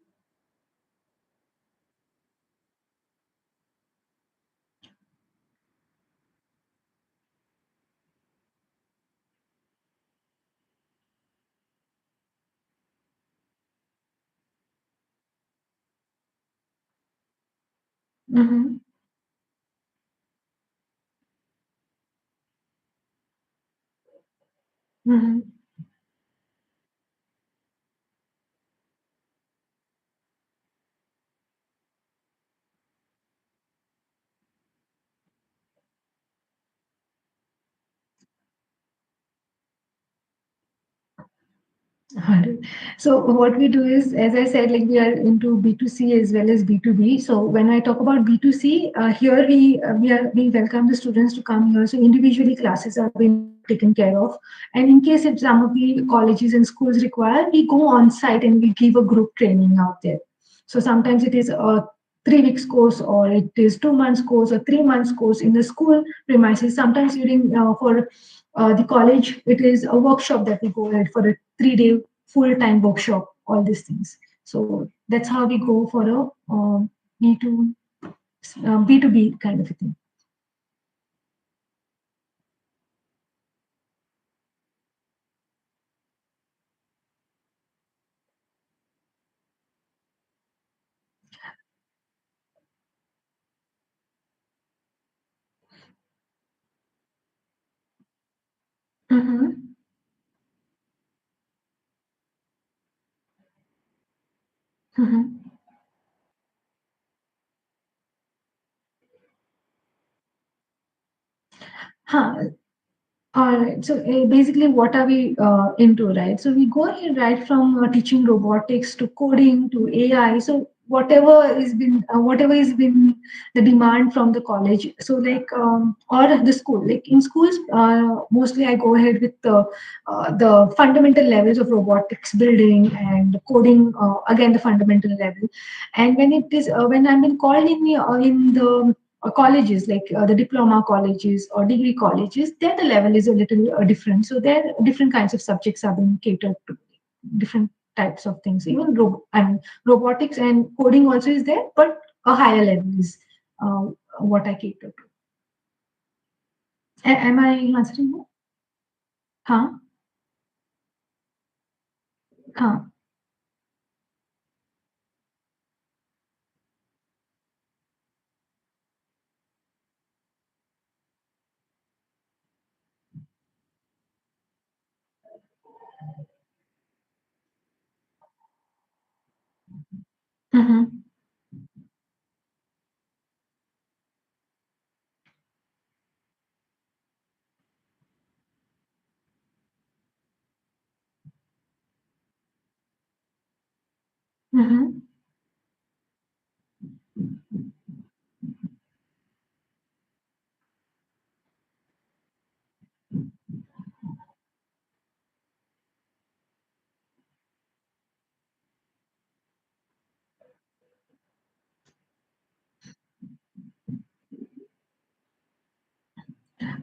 Mhm. Mhm. Alright. So what we do is, as I said, like we are into B2C as well as B2B. So when I talk about B2C, here we welcome the students to come here. So individually classes are being taken care of, and in case if some of the colleges and schools require, we go on site and we give a group training out there. So sometimes it is a 3 weeks course, or it is 2 months course, or 3 months course in the school premises. Sometimes during for the college, it is a workshop that we go ahead for a 3 day full-time workshop, all these things. So that's how we go for a B2 B2B kind of a thing. Mm-hmm. Mm-hmm. Huh. All right. So basically, what are we into, right? So we go ahead right from teaching robotics to coding to AI. So whatever has been the demand from the college. So like or the school. Like in schools, mostly I go ahead with the fundamental levels of robotics building and coding. Again, the fundamental level. And when I'm been called in the colleges like the diploma colleges or degree colleges, there the level is a little different. So there different kinds of subjects are being catered to, different types of things. Even robotics and coding also is there, but a higher level is uh, what I cater to. Am I answering you? Huh? Huh? Mm-hmm. Mm-hmm.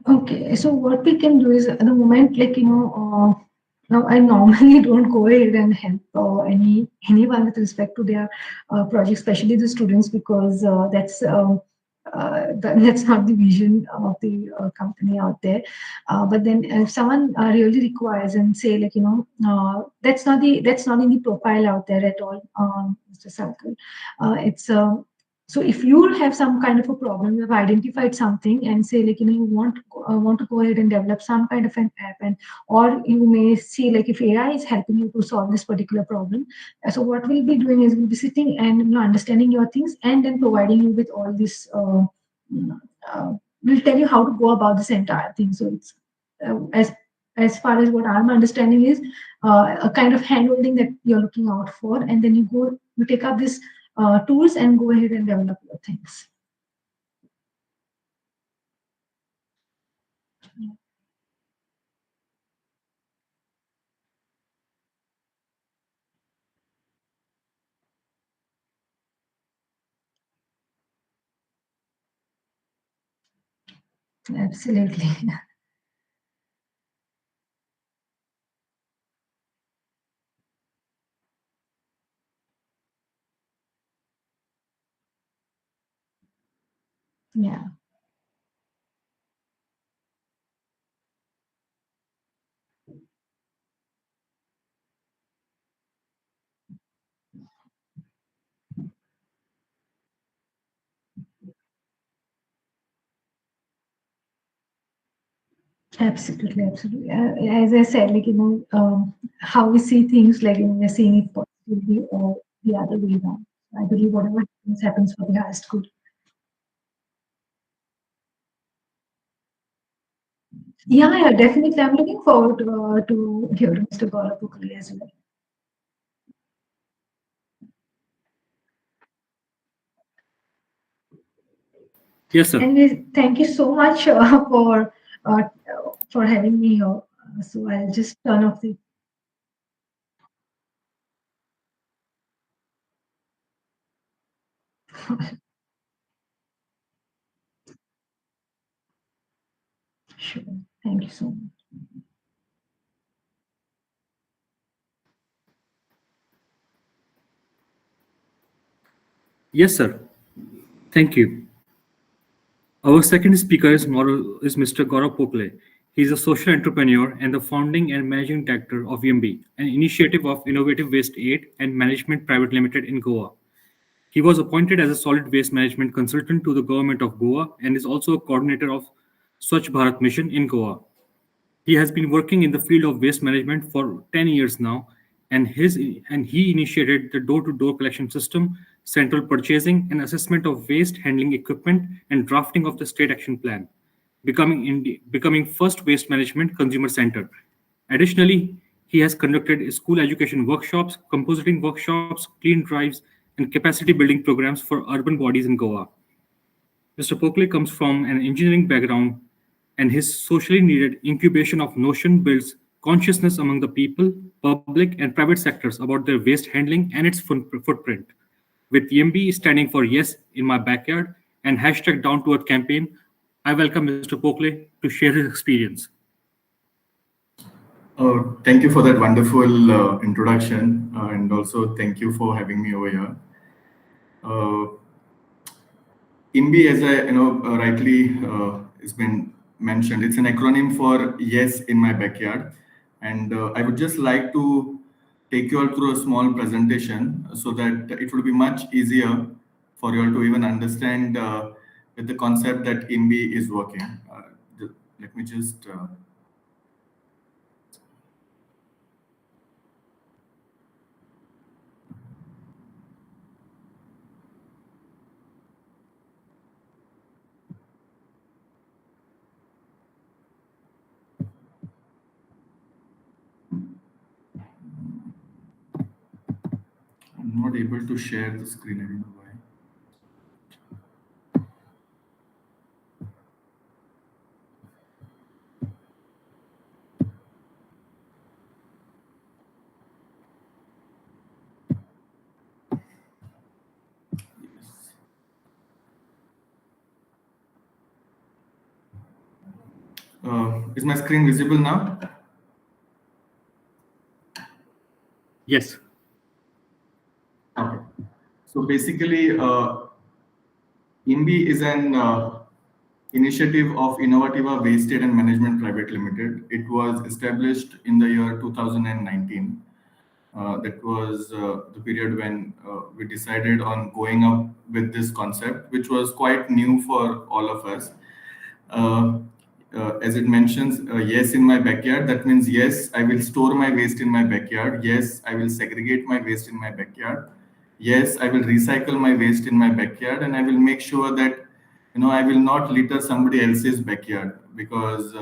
Okay, so what we can do is at the moment, like now I normally don't go ahead and help anyone with respect to their project, especially the students, because that's not the vision of the company out there. But then if someone really requires and say like that's not in the profile out there at all, Mr. Sarkar. It's So if you have some kind of a problem, you have identified something and say like you want to go ahead and develop some kind of an app, and or you may see like if AI is helping you to solve this particular problem. So what we'll be doing is we'll be sitting and understanding your things and then providing you with all this. We'll tell you how to go about this entire thing. So it's as far as what I'm understanding is a kind of handholding that you're looking out for, and then you take up this tools and go ahead and develop your things. Absolutely. Yeah, absolutely, absolutely. As I said, like how we see things, like we're seeing it positively or the other way around. I believe whatever happens for the highest good. Yeah, yeah, definitely. I'm looking forward to hearing Mr. Gaurav Pukuli as well. Yes, sir. Thank you so much uh, for having me here. So I'll just turn off the. Sure. Thank you so much. Yes, sir. Thank you. Our second speaker is Mr. Gaurav Pokle. He is a social entrepreneur and the founding and managing director of YMB, an initiative of Innovative Waste Aid and Management Private Limited in Goa. He was appointed as a solid waste management consultant to the government of Goa and is also a coordinator of Swachh Bharat Mission in Goa. He has been working in the field of waste management for 10 years now, and he initiated the door-to-door collection system, central purchasing and assessment of waste handling equipment, and drafting of the state action plan. becoming first waste management consumer center. Additionally, he has conducted school education workshops, compositing workshops, clean drives, and capacity building programs for urban bodies in Goa. Mr. Pokle comes from an engineering background, and his socially needed incubation of Notion builds consciousness among the people, public, and private sectors about their waste handling and its footprint. With YMB standing for Yes in My Backyard and hashtag Down to Earth campaign, I welcome Mr. Pokle to share his experience. Thank you for that wonderful introduction, and also thank you for having me over here. INBI, as I rightly has been mentioned, it's an acronym for Yes in My Backyard, and I would just like to take you all through a small presentation so that it will be much easier for you all to even understand with the concept that INBI is working. Let me just. I'm not able to share the screen. I don't know why. Is my screen visible now? Yes. Okay. So basically, INBI is an initiative of Innovativa Waste and Management Private Limited. It was established in the year 2019. That was the period when we decided on going up with this concept, which was quite new for all of us. As it mentions, yes in my backyard, that means yes, I will store my waste in my backyard. Yes, I will segregate my waste in my backyard. Yes, I will recycle my waste in my backyard, and I will make sure that I will not litter somebody else's backyard, because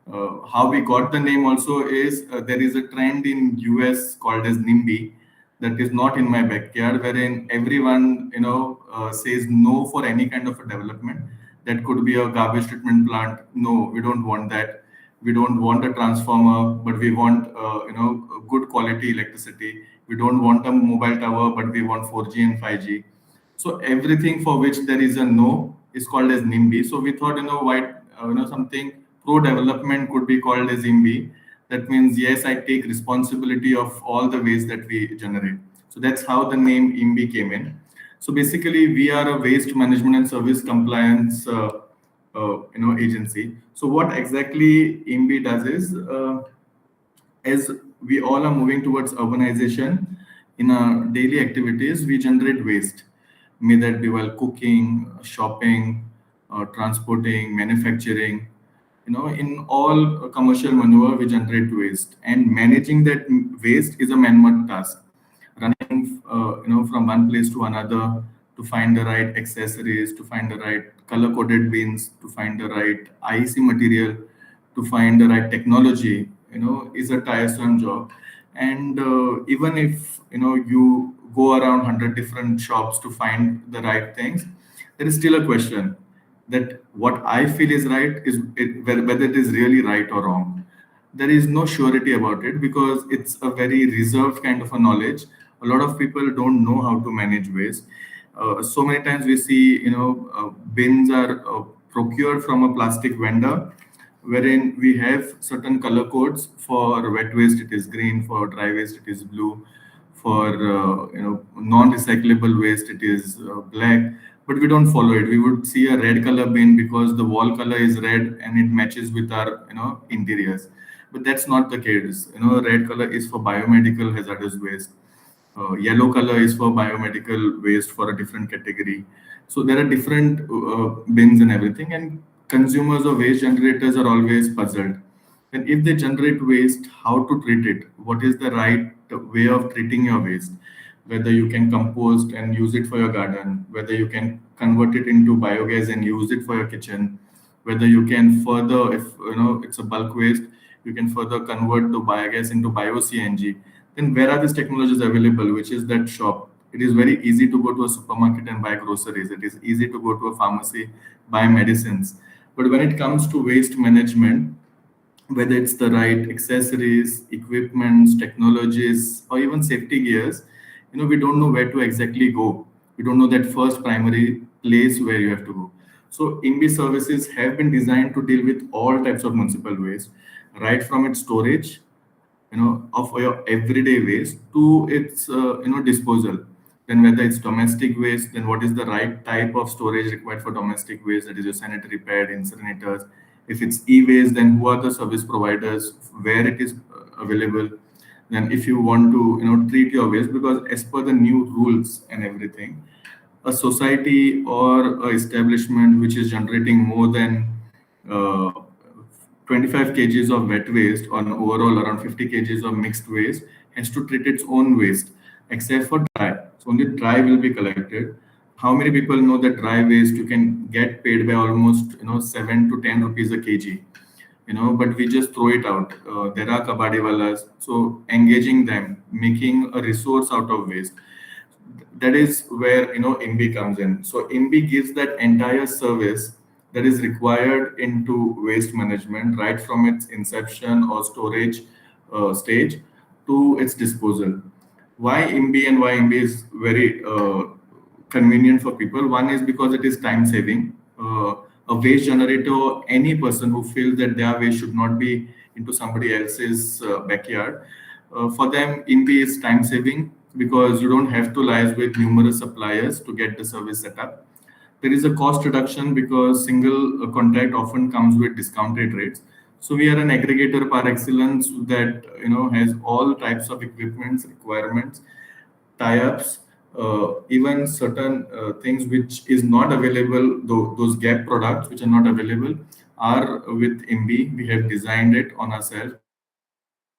how we got the name also is there is a trend in US called as NIMBY, that is not in my backyard, wherein everyone says no for any kind of a development. That could be a garbage treatment plant. No, we don't want that. We don't want a transformer, but we want good quality electricity. We don't want a mobile tower, but we want 4G and 5G. So everything for which there is a no is called as NIMBY. So we thought, why something pro development could be called as INBI. That means yes, I take responsibility of all the waste that we generate. So that's how the name INBI came in. So basically, we are a waste management and service compliance agency. So what exactly INBI does is, as we all are moving towards urbanization, in our daily activities, we generate waste. May that be while cooking, shopping, transporting, manufacturing. In all commercial maneuver, we generate waste, and managing that waste is a man-made task. Running, from one place to another to find the right accessories, to find the right color-coded bins, to find the right IEC material, to find the right technology, is a tiresome job. And even if you go around 100 different shops to find the right things, there is still a question that what I feel is right is whether it is really right or wrong. There is no surety about it, because it's a very reserved kind of a knowledge. A lot of people don't know how to manage waste. So many times we see, bins are procured from a plastic vendor, wherein we have certain color codes. For wet waste, it is green. For dry waste, it is blue. For non-recyclable waste, it is black. But we don't follow it. We would see a red color bin because the wall color is red and it matches with our interiors. But that's not the case. Red color is for biomedical hazardous waste. Yellow color is for biomedical waste for a different category. So there are different bins and everything, and consumers of waste generators are always puzzled. And if they generate waste, how to treat it? What is the right way of treating your waste? Whether you can compost and use it for your garden, whether you can convert it into biogas and use it for your kitchen, whether you can further, if it's a bulk waste, you can further convert the biogas into bio-CNG. Then where are these technologies available? Which is that shop? It is very easy to go to a supermarket and buy groceries. It is easy to go to a pharmacy, buy medicines. But when it comes to waste management, whether it's the right accessories, equipments, technologies, or even safety gears, we don't know where to exactly go. We don't know that first primary place where you have to go. So INBI services have been designed to deal with all types of municipal waste, right from its storage, of your everyday waste to its, disposal. Then whether it's domestic waste, then what is the right type of storage required for domestic waste? That is your sanitary pad, incinerators. If it's e-waste, then who are the service providers, where it is available? Then if you want to, treat your waste, because as per the new rules and everything, a society or a establishment which is generating more than uh, 25 kgs of wet waste or overall around 50 kgs of mixed waste has to treat its own waste, except for dry. So only dry will be collected. How many people know that dry waste you can get paid by almost 7 to 10 rupees a kg? But we just throw it out. There are kabadiwalas, so engaging them, making a resource out of waste. That is where INBI comes in. So INBI gives that entire service that is required into waste management, right from its inception or storage stage to its disposal. Why INBI and why INBI is very convenient for people? One is because it is time saving. A waste generator, any person who feels that their waste should not be into somebody else's backyard, for them INBI is time saving, because you don't have to liaise with numerous suppliers to get the service set up. There is a cost reduction because single contract often comes with discounted rates. So we are an aggregator par excellence that has all types of equipments, requirements, tie-ups, even certain things which is not available. Those gap products which are not available are with INBI. We have designed it on ourselves.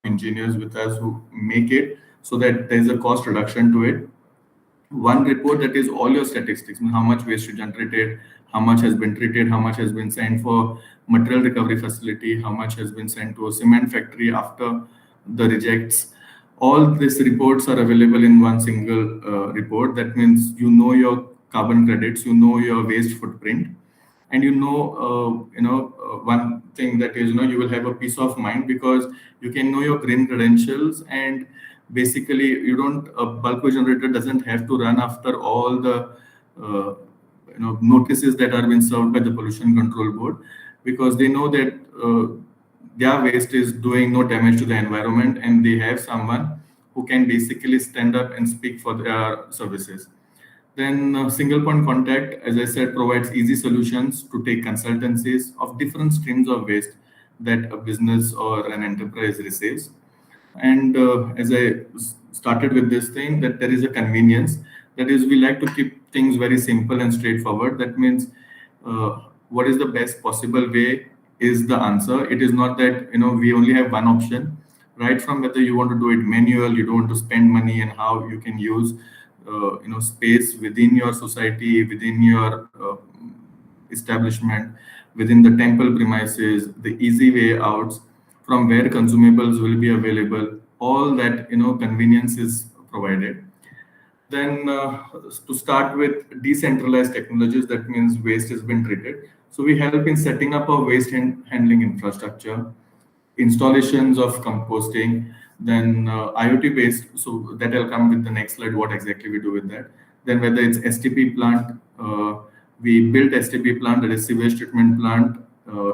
We have a team of engineers with us who make it so that there is a cost reduction to it. One report that is all your statistics, how much waste you generated, how much has been treated, how much has been sent for material recovery facility, how much has been sent to a cement factory after the rejects. All these reports are available in one single report. That means your carbon credits, your waste footprint, and one thing that is you will have a peace of mind, because you can know your green credentials. And basically you don't a bulk waste generator doesn't have to run after all the notices that are being served by the pollution control board, because they know that their waste is doing no damage to the environment, and they have someone who can basically stand up and speak for their services. Then single point contact, as I said, provides easy solutions to take consultancies of different streams of waste that a business or an enterprise receives. And as I started with this thing, that there is a convenience. That is, we like to keep things very simple and straightforward. That means what is the best possible way is the answer. It is not that we only have one option. Right from whether you want to do it manual, you don't want to spend money, and how you can use space within your society, within your establishment, within the temple premises, the easy way outs, from where consumables will be available, all that convenience is provided. Then to start with decentralized technologies, that means waste has been treated. So we help in setting up a waste handling infrastructure, installations of composting, then IoT based. So that will come with the next slide, what exactly we do with that. Then whether it's STP plant, we built STP plant, that is sewage treatment plant,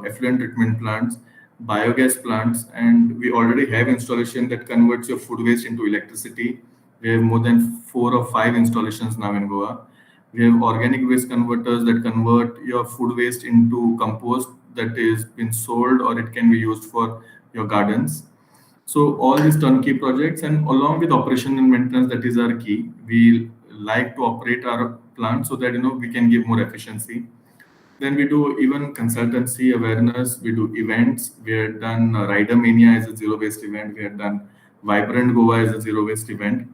effluent treatment plants, biogas plants, and we already have installation that converts your food waste into electricity. We have more than 4 or 5 installations now in Goa. We have organic waste converters that convert your food waste into compost that is been sold, or it can be used for your gardens. So all these turnkey projects, and along with operation and maintenance, that is our key. We like to operate our plant so that we can give more efficiency. Then we do even consultancy awareness. We do events. We have done Rider Mania as a zero waste event. We have done Vibrant Goa as a zero waste event.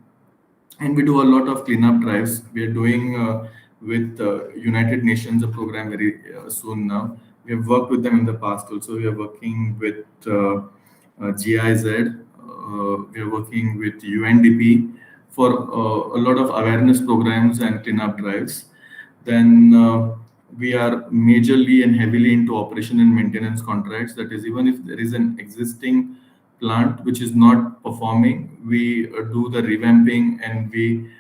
And we do a lot of cleanup drives. We are doing with United Nations a program very soon now, We have worked with them in the past also. We are working with GIZ. We are working with UNDP for a lot of awareness programs and cleanup drives. Then we are majorly and heavily into operation and maintenance contracts. That is, even if there is an existing plant which is not performing, we do the revamping and we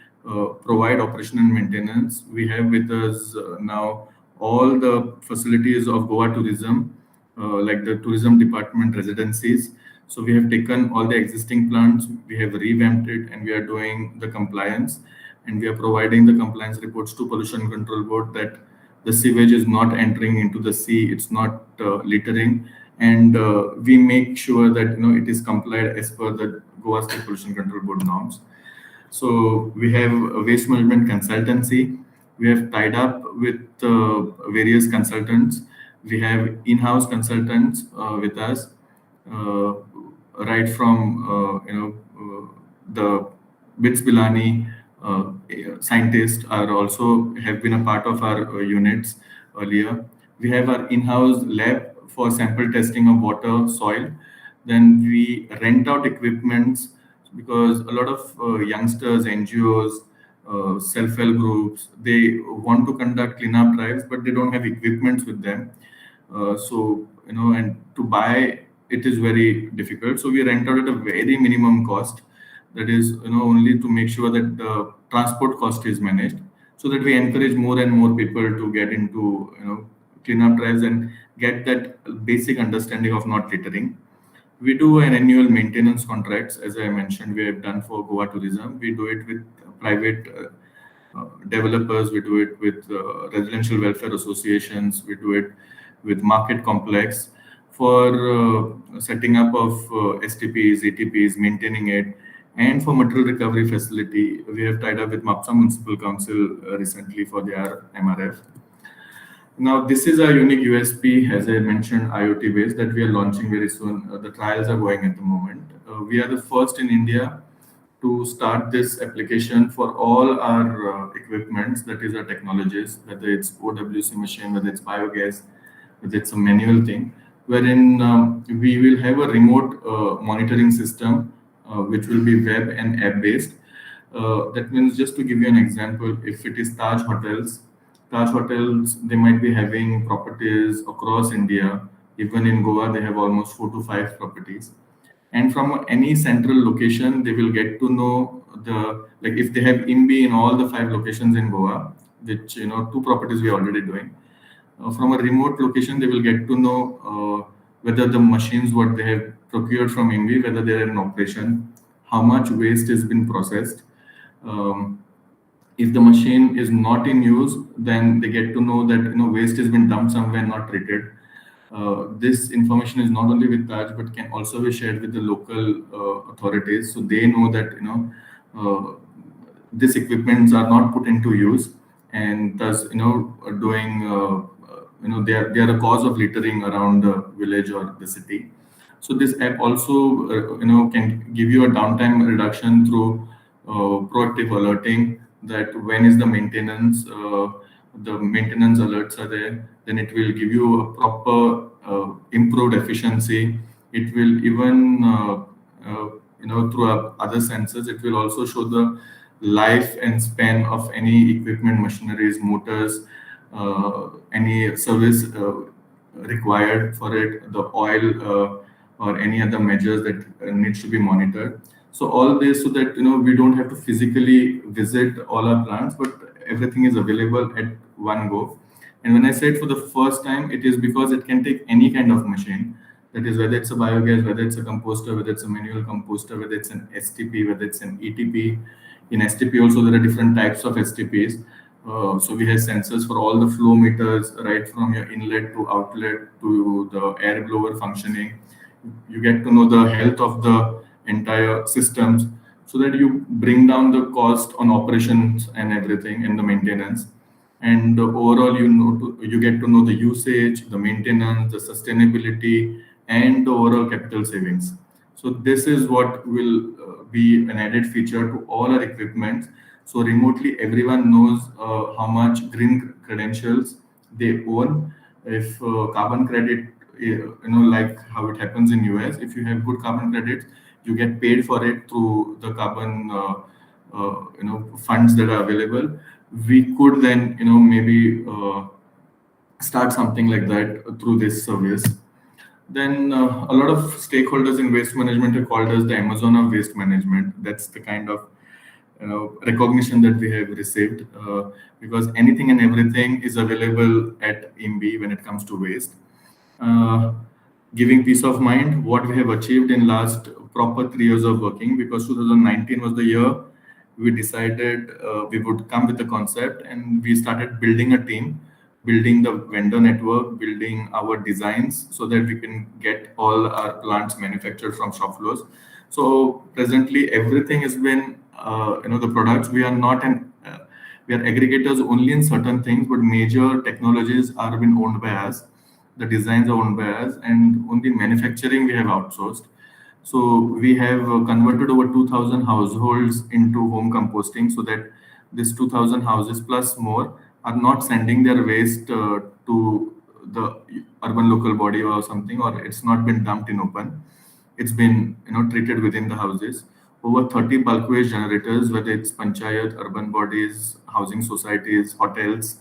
provide operation and maintenance. We have with us now all the facilities of Goa Tourism, like the tourism department residencies. So we have taken all the existing plants, we have revamped it, and we are doing the compliance, and we are providing the compliance reports to Pollution Control Board that the sewage is not entering into the sea, it's not littering, and we make sure that it is complied as per the Goa State Pollution Control Board norms. So we have a waste management consultancy. We have tied up with various consultants. We have in-house consultants with us, uh, right from the BITS Bilani scientists are also have been a part of our units earlier. We have our in-house lab for sample testing of water, soil. Then we rent out equipments because a lot of youngsters, NGOs, self-help groups, they want to conduct cleanup drives, but they don't have equipments with them. And to buy it is very difficult. So we rent out at a very minimum cost. That is, only to make sure that the transport cost is managed, so that we encourage more and more people to get into, cleanup drives and get that basic understanding of not littering. We do an annual maintenance contracts, as I mentioned, we have done for Goa Tourism. We do it with private developers, we do it with residential welfare associations, we do it with market complex for setting up of STPs, ATPs, maintaining it, and for material recovery facility. We have tied up with Mapsa Municipal Council recently for their MRF. Now, this is a unique USP, as I mentioned, IoT based, that we are launching very soon. The trials are going at the moment. We are the first in India to start this application for all our equipments, that is our technologies, whether it's OWC machine, whether it's biogas, whether it's a manual thing, wherein we will have a remote monitoring system, which will be web and app based. That means, just to give you an example, if it is Taj Hotels, they might be having properties across India. Even in Goa, they have almost 4 to 5 properties. And from any central location, they will get to know like if they have IMBI in all the 5 locations in Goa, which, 2 properties we are already doing. From a remote location, they will get to know whether the machines, what they have procured from IMBI, whether they are in operation, how much waste has been processed. If the machine is not in use, then they get to know that waste has been dumped somewhere, not treated. This information is not only with Taj, but can also be shared with the local authorities, so they know that these equipments are not put into use, and thus doing they are a cause of littering around the village or the city. So this app also can give you a downtime reduction through proactive alerting, that when is the maintenance, the maintenance alerts are there, then it will give you a proper improved efficiency. It will even through other sensors, it will also show the life and span of any equipment, machineries, motors, any service required for it, the oil or any other measures that needs to be monitored. So all this, so that we don't have to physically visit all our plants, but everything is available at one go. And when I said for the first time, it is because it can take any kind of machine. That is, whether it's a biogas, whether it's a composter, whether it's a manual composter, whether it's an STP, whether it's an ETP. In STP also, there are different types of STPs. So we have sensors for all the flow meters, right from your inlet to outlet to the air blower functioning. You get to know the health of the entire systems, so that you bring down the cost on operations and everything and the maintenance. And overall, you get to know the usage, the maintenance, the sustainability, and the overall capital savings. So this is what will be an added feature to all our equipment. So remotely, everyone knows how much green credentials they own. If carbon credit, like how it happens in US, if you have good carbon credits, you get paid for it through the carbon funds that are available. We could then maybe start something like that through this service. Then a lot of stakeholders in waste management have called us the Amazon of waste management. That's the kind of recognition that we have received, because anything and everything is available at IMBI when it comes to waste. Giving peace of mind, what we have achieved in last proper 3 years of working, because 2019 was the year we decided we would come with the concept, and we started building a team, building the vendor network, building our designs so that we can get all our plants manufactured from shop floors. So presently everything has been, the products, we are not we are aggregators only in certain things, but major technologies are being owned by us. The designs are owned by us, and only manufacturing we have outsourced. So we have converted over 2,000 households into home composting, so that this 2,000 houses plus more are not sending their waste to the urban local body or something, or it's not been dumped in open. It's been treated within the houses. Over 30 bulk waste generators, whether it's panchayat, urban bodies, housing societies, hotels,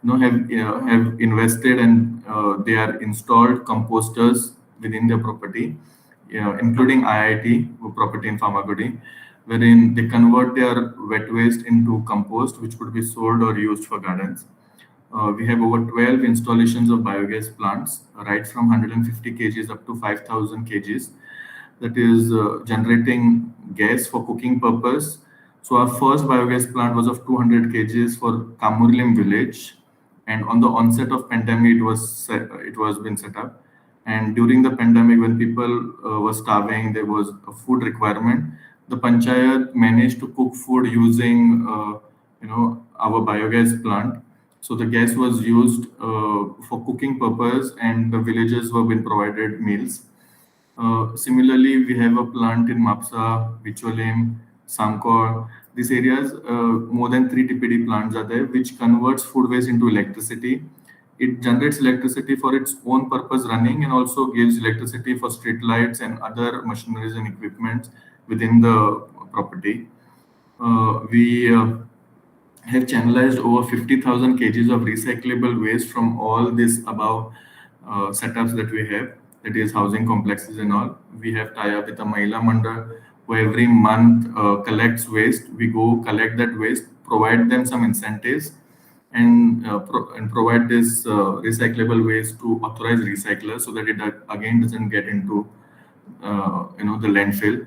have invested, and they are installed composters within their property, including IIT property in Pharmagudi, wherein they convert their wet waste into compost, which could be sold or used for gardens. We have over 12 installations of biogas plants, right from 150 kgs up to 5,000 kgs, that is generating gas for cooking purpose. So our first biogas plant was of 200 kgs for Kamurlim village, and on the onset of pandemic, it was been set up. And during the pandemic, when people were starving, there was a food requirement. The panchayat managed to cook food using, our biogas plant. So the gas was used for cooking purpose, and the villagers were being provided meals. Similarly, we have a plant in Mapsa, Bicholim, Sankor. These areas, more than 3 TPD plants are there, which converts food waste into electricity. It generates electricity for its own purpose running, and also gives electricity for street lights and other machineries and equipment within the property. We have channelized over 50,000 kgs of recyclable waste from all these above setups that we have, that is housing complexes and all. We have tie-up with a Mahila Mandal, who every month collects waste. We go collect that waste, provide them some incentives, and provide this recyclable waste to authorized recyclers, so that it again doesn't get into the landfill.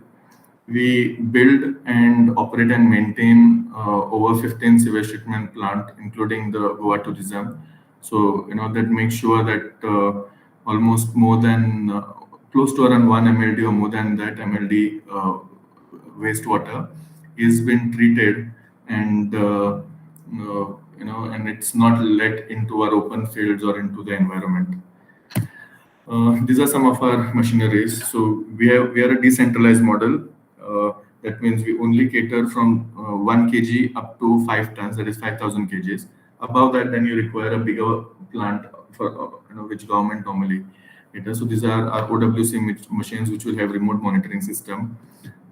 We build and operate and maintain over 15 sewage treatment plant, including the Goa tourism. So that makes sure that almost more than close to around 1 MLD or more than that MLD wastewater is been treated, and and it's not let into our open fields or into the environment. These are some of our machineries. So we are a decentralized model. That means we only cater from 1 kg up to 5 tons, that is 5,000 kgs. Above that, then you require a bigger plant for which government normally caters. So these are our OWC machines, which will have remote monitoring system.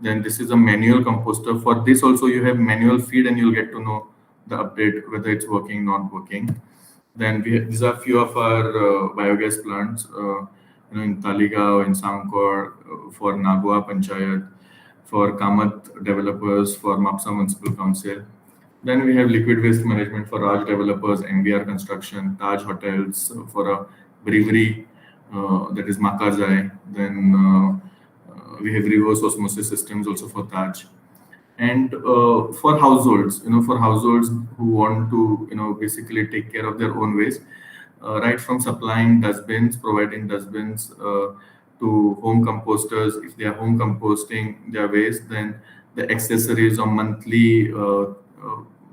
Then this is a manual composter. For this also you have manual feed, and you'll get to know the update whether it's working, not working. Then these are few of our biogas plants, in Taligaon, in Sankor, for Nagwa Panchayat, for Kamat developers, for Mapsa Municipal Council. Then we have liquid waste management for Raj developers, MBR construction, Taj hotels, for a brewery, that is Makazai. Then we have reverse osmosis systems also for Taj. And for households, for households who want to, basically take care of their own waste, right from supplying dustbins, providing dustbins to home composters. If they are home composting their waste, then the accessories or monthly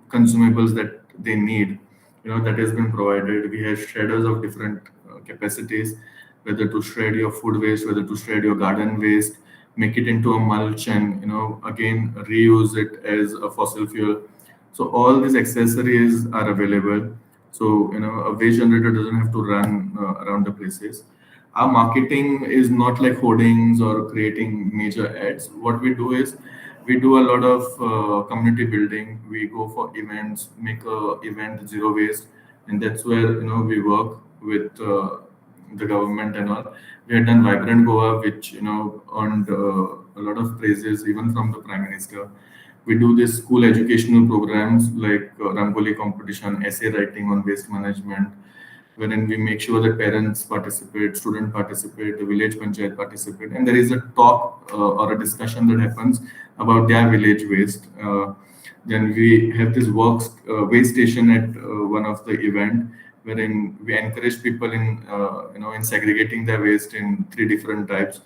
consumables that they need, that has been provided. We have shredders of different capacities, whether to shred your food waste, whether to shred your garden waste, make it into a mulch, and again reuse it as a fossil fuel. So all these accessories are available. So, a waste generator doesn't have to run around the places. Our marketing is not like hoardings or creating major ads. What we do is we do a lot of community building. We go for events, make a event zero waste, and that's where we work with the government and all. We had done Vibrant Goa, which earned a lot of praises even from the Prime Minister. We do this school educational programs like Rangoli competition, essay writing on waste management, wherein we make sure that parents participate, students participate, the village panchayat participate, and there is a talk or a discussion that happens about their village waste. Then we have this waste station at one of the event, wherein we encourage people in segregating their waste in three different types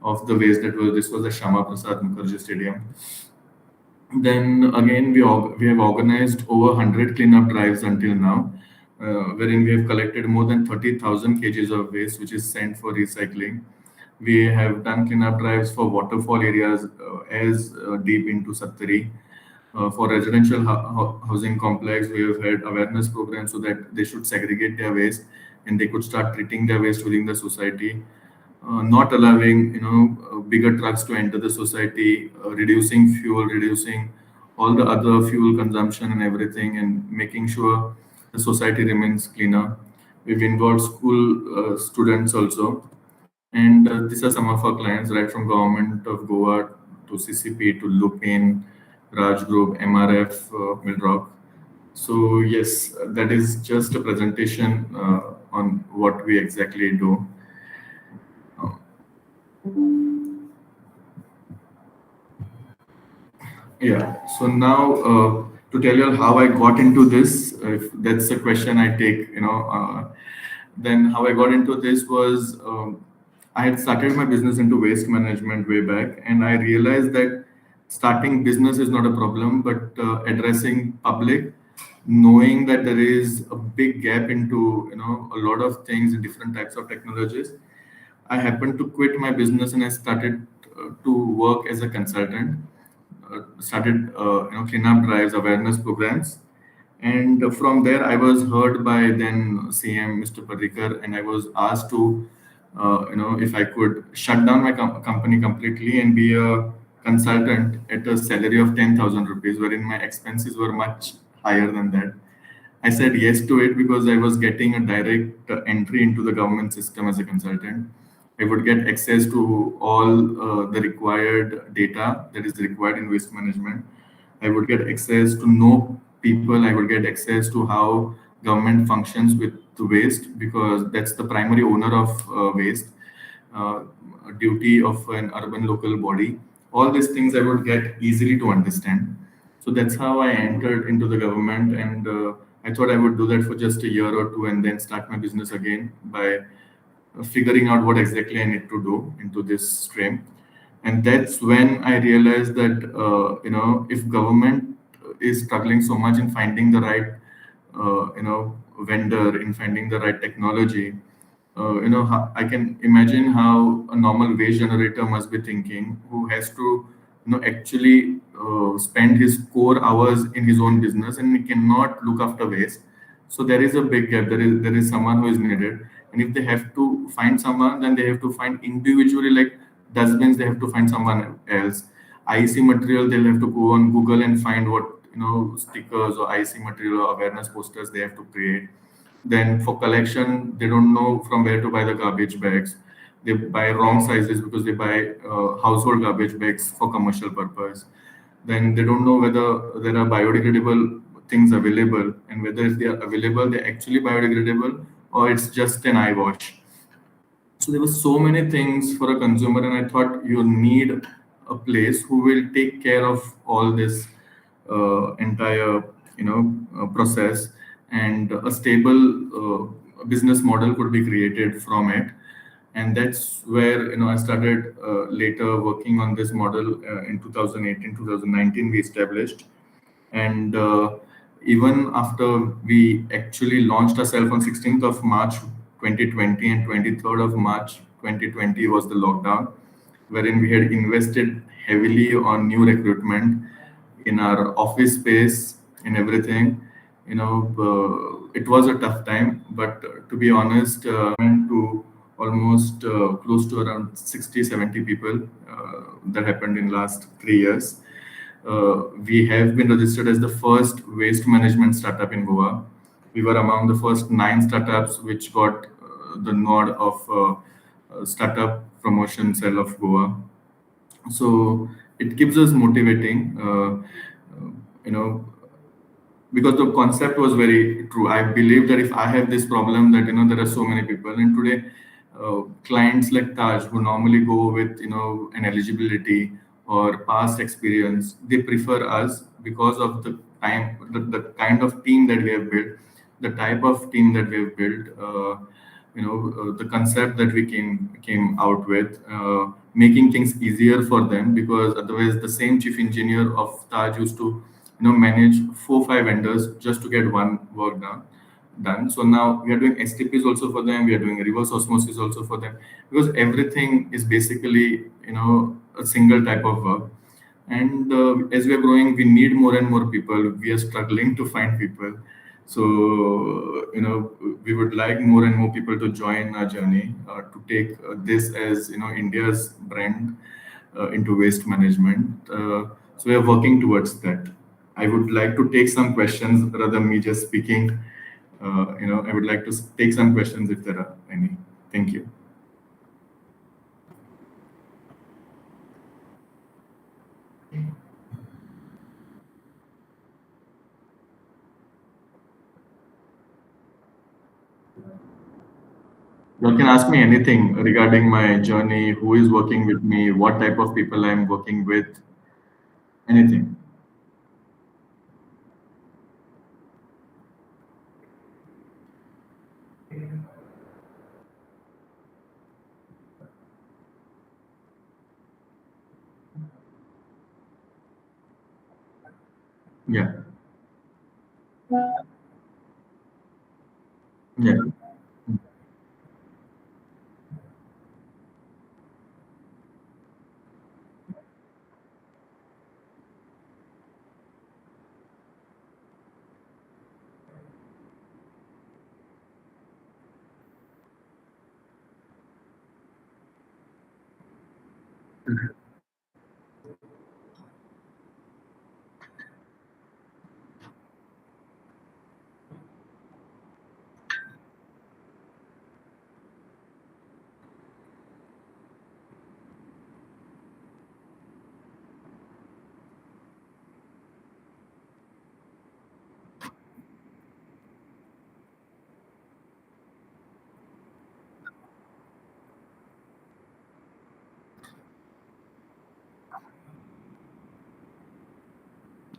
of the waste. This was the Shama Prasad Mukherjee Stadium. Then again, we have organized over 100 cleanup drives until now, wherein we have collected more than 30,000 kgs of waste, which is sent for recycling. We have done cleanup drives for waterfall areas as deep into Sattari. For residential housing complex, we have had awareness programs so that they should segregate their waste and they could start treating their waste within the society. Not allowing bigger trucks to enter the society, reducing fuel, reducing all the other fuel consumption and everything, and making sure the society remains cleaner. We've involved school students also, and these are some of our clients, right from Government of Goa to CCP to Lupin, Raj Group, MRF, Milrock. So yes, that is just a presentation on what we exactly do. Yeah. So now to tell you all how I got into this, if that's a question I take, then how I got into this was I had started my business into waste management way back, and I realized that starting business is not a problem, but addressing public, knowing that there is a big gap into a lot of things in different types of technologies. I happened to quit my business and I started to work as a consultant. Started cleanup drives, awareness programs, and from there I was heard by then CM Mr. Parrikar, and I was asked to if I could shut down my company completely and be a consultant at a salary of 10,000 rupees, wherein my expenses were much higher than that. I said yes to it because I was getting a direct entry into the government system as a consultant. I would get access to all the required data that is required in waste management. I would get access to know people. I would get access to how government functions with the waste, because that's the primary owner of waste, duty of an urban local body. All these things I would get easily to understand. So that's how I entered into the government, and I thought I would do that for just a year or two and then start my business again by figuring out what exactly I need to do into this stream. And that's when I realized that if government is struggling so much in finding the right vendor, in finding the right technology, I can imagine how a normal waste generator must be thinking, who has to actually spend his core hours in his own business, and he cannot look after waste. So there is a big gap. There is someone who is needed, and if they have to find someone, then they have to find individually, like dustbins, they have to find someone else. IC material, they'll have to go on Google and find what stickers or IC material or awareness posters they have to create. Then for collection, they don't know from where to buy the garbage bags. They buy wrong sizes because they buy household garbage bags for commercial purpose. Then they don't know whether there are biodegradable things available, and whether if they are available, they're actually biodegradable or it's just an eye wash. So there were so many things for a consumer, and I thought you need a place who will take care of all this entire process, and a stable business model could be created from it. And that's where I started later working on this model in 2018, 2019 we established. And even after we actually launched ourselves on 16th of March 2020, and 23rd of March 2020 was the lockdown, wherein we had invested heavily on new recruitment in our office space and everything. it was a tough time, but to be honest, went to almost close to around 60, 70 people. That happened in last 3 years. We have been registered as the first waste management startup in Goa. We were among the first 9 startups which got the nod of startup promotion cell of Goa. So it keeps us motivating. You know, because the concept was very true. I believe that if I have this problem, that there are so many people, and today clients like Taj, who normally go with an eligibility or past experience, they prefer us because of the time, the kind of team that we have built, the type of team that we have built. The concept that we came out with, making things easier for them, because otherwise the same chief engineer of Taj used to manage 4 5 vendors just to get one work done. So now we are doing STPs also for them, we are doing reverse osmosis also for them, because everything is basically a single type of work. And as we are growing, we need more and more people. We are struggling to find people. So we would like more and more people to join our journey, to take this as India's brand into waste management. So we are working towards that. I would like to take some questions rather than me just speaking. I would like to take some questions if there are any. Thank you. You can ask me anything regarding my journey, who is working with me, what type of people I'm working with, anything. Yeah. Yeah.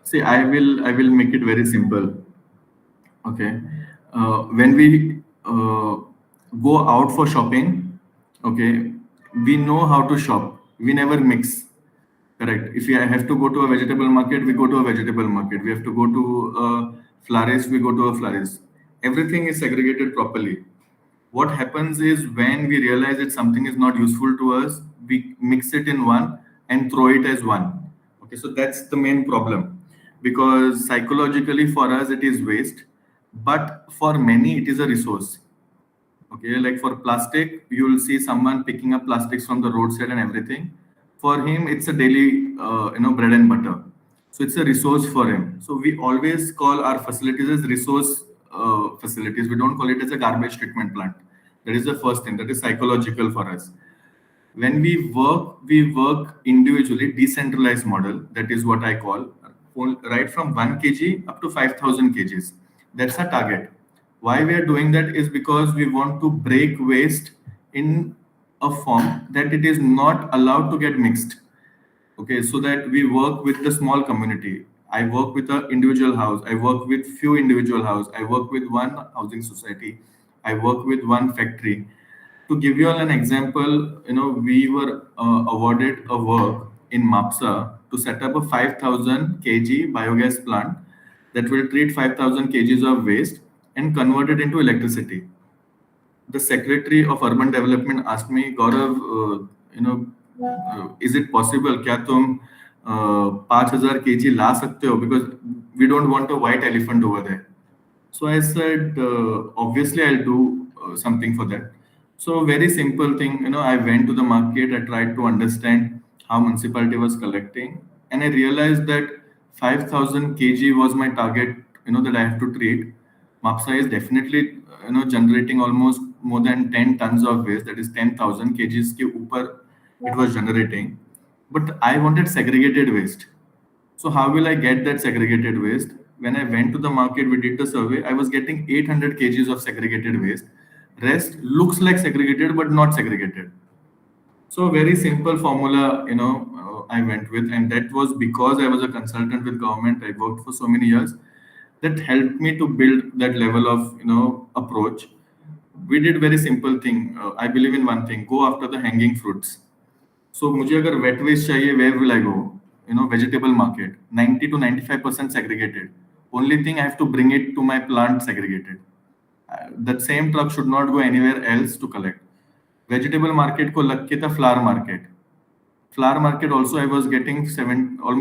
See, I will make it very simple. Okay. When we go out for shopping, okay, we know how to shop. We never mix. Correct. If we have to go to a vegetable market, we go to a vegetable market. We have to go to a florist, we go to a florist. Everything is segregated properly. What happens is when we realize that something is not useful to us, we mix it in one and throw it as one. Okay, so that's the main problem, because psychologically for us it is waste, but for many it is a resource. Okay, like for plastic, you will see someone picking up plastics from the roadside and everything. For him, it's a daily, bread and butter. So it's a resource for him. So we always call our facilities as resource facilities. We don't call it as a garbage treatment plant. That is the first thing. That is psychological for us. When we work individually, decentralized model. That is what I call, right from 1 kg up to 5,000 kgs. That's our target. Why we are doing that is because we want to break waste in a form that it is not allowed to get mixed. Okay, so that we work with the small community. I work with an individual house. I work with few individual house. I work with one housing society. I work with one factory. To give you all an example, we were awarded a work in Mapsa to set up a 5,000 kg biogas plant that will treat 5,000 kgs of waste and convert it into electricity. The Secretary of Urban Development asked me, Gaurav, is it possible? क्या तुम 5,000 kg ला सकते हो? Because we don't want a white elephant over there. So I said, obviously I'll do something for that. So very simple thing, I went to the market, I tried to understand how municipality was collecting, and I realized that 5,000 kg was my target, that I have to treat. MAPSA is definitely, generating almost more than 10 tons of waste, that is 10,000 kgs ke upar it was generating. But I wanted segregated waste. So how will I get that segregated waste? When I went to the market, we did the survey. I was getting 800 kgs of segregated waste. Rest looks like segregated, but not segregated. So very simple formula, I went with, and that was because I was a consultant with government. I worked for so many years. That helped me to build that level of, approach. We did very simple thing. I believe in one thing: go after the hanging fruits. So मुझे अगर wet waste चाहिए, where will I go? Vegetable market, 90 to 95% segregated. Only thing I have to bring it to my plant segregated. That same truck should not go anywhere else to collect. Vegetable market को लग के था flower market. Flower market also I was getting almost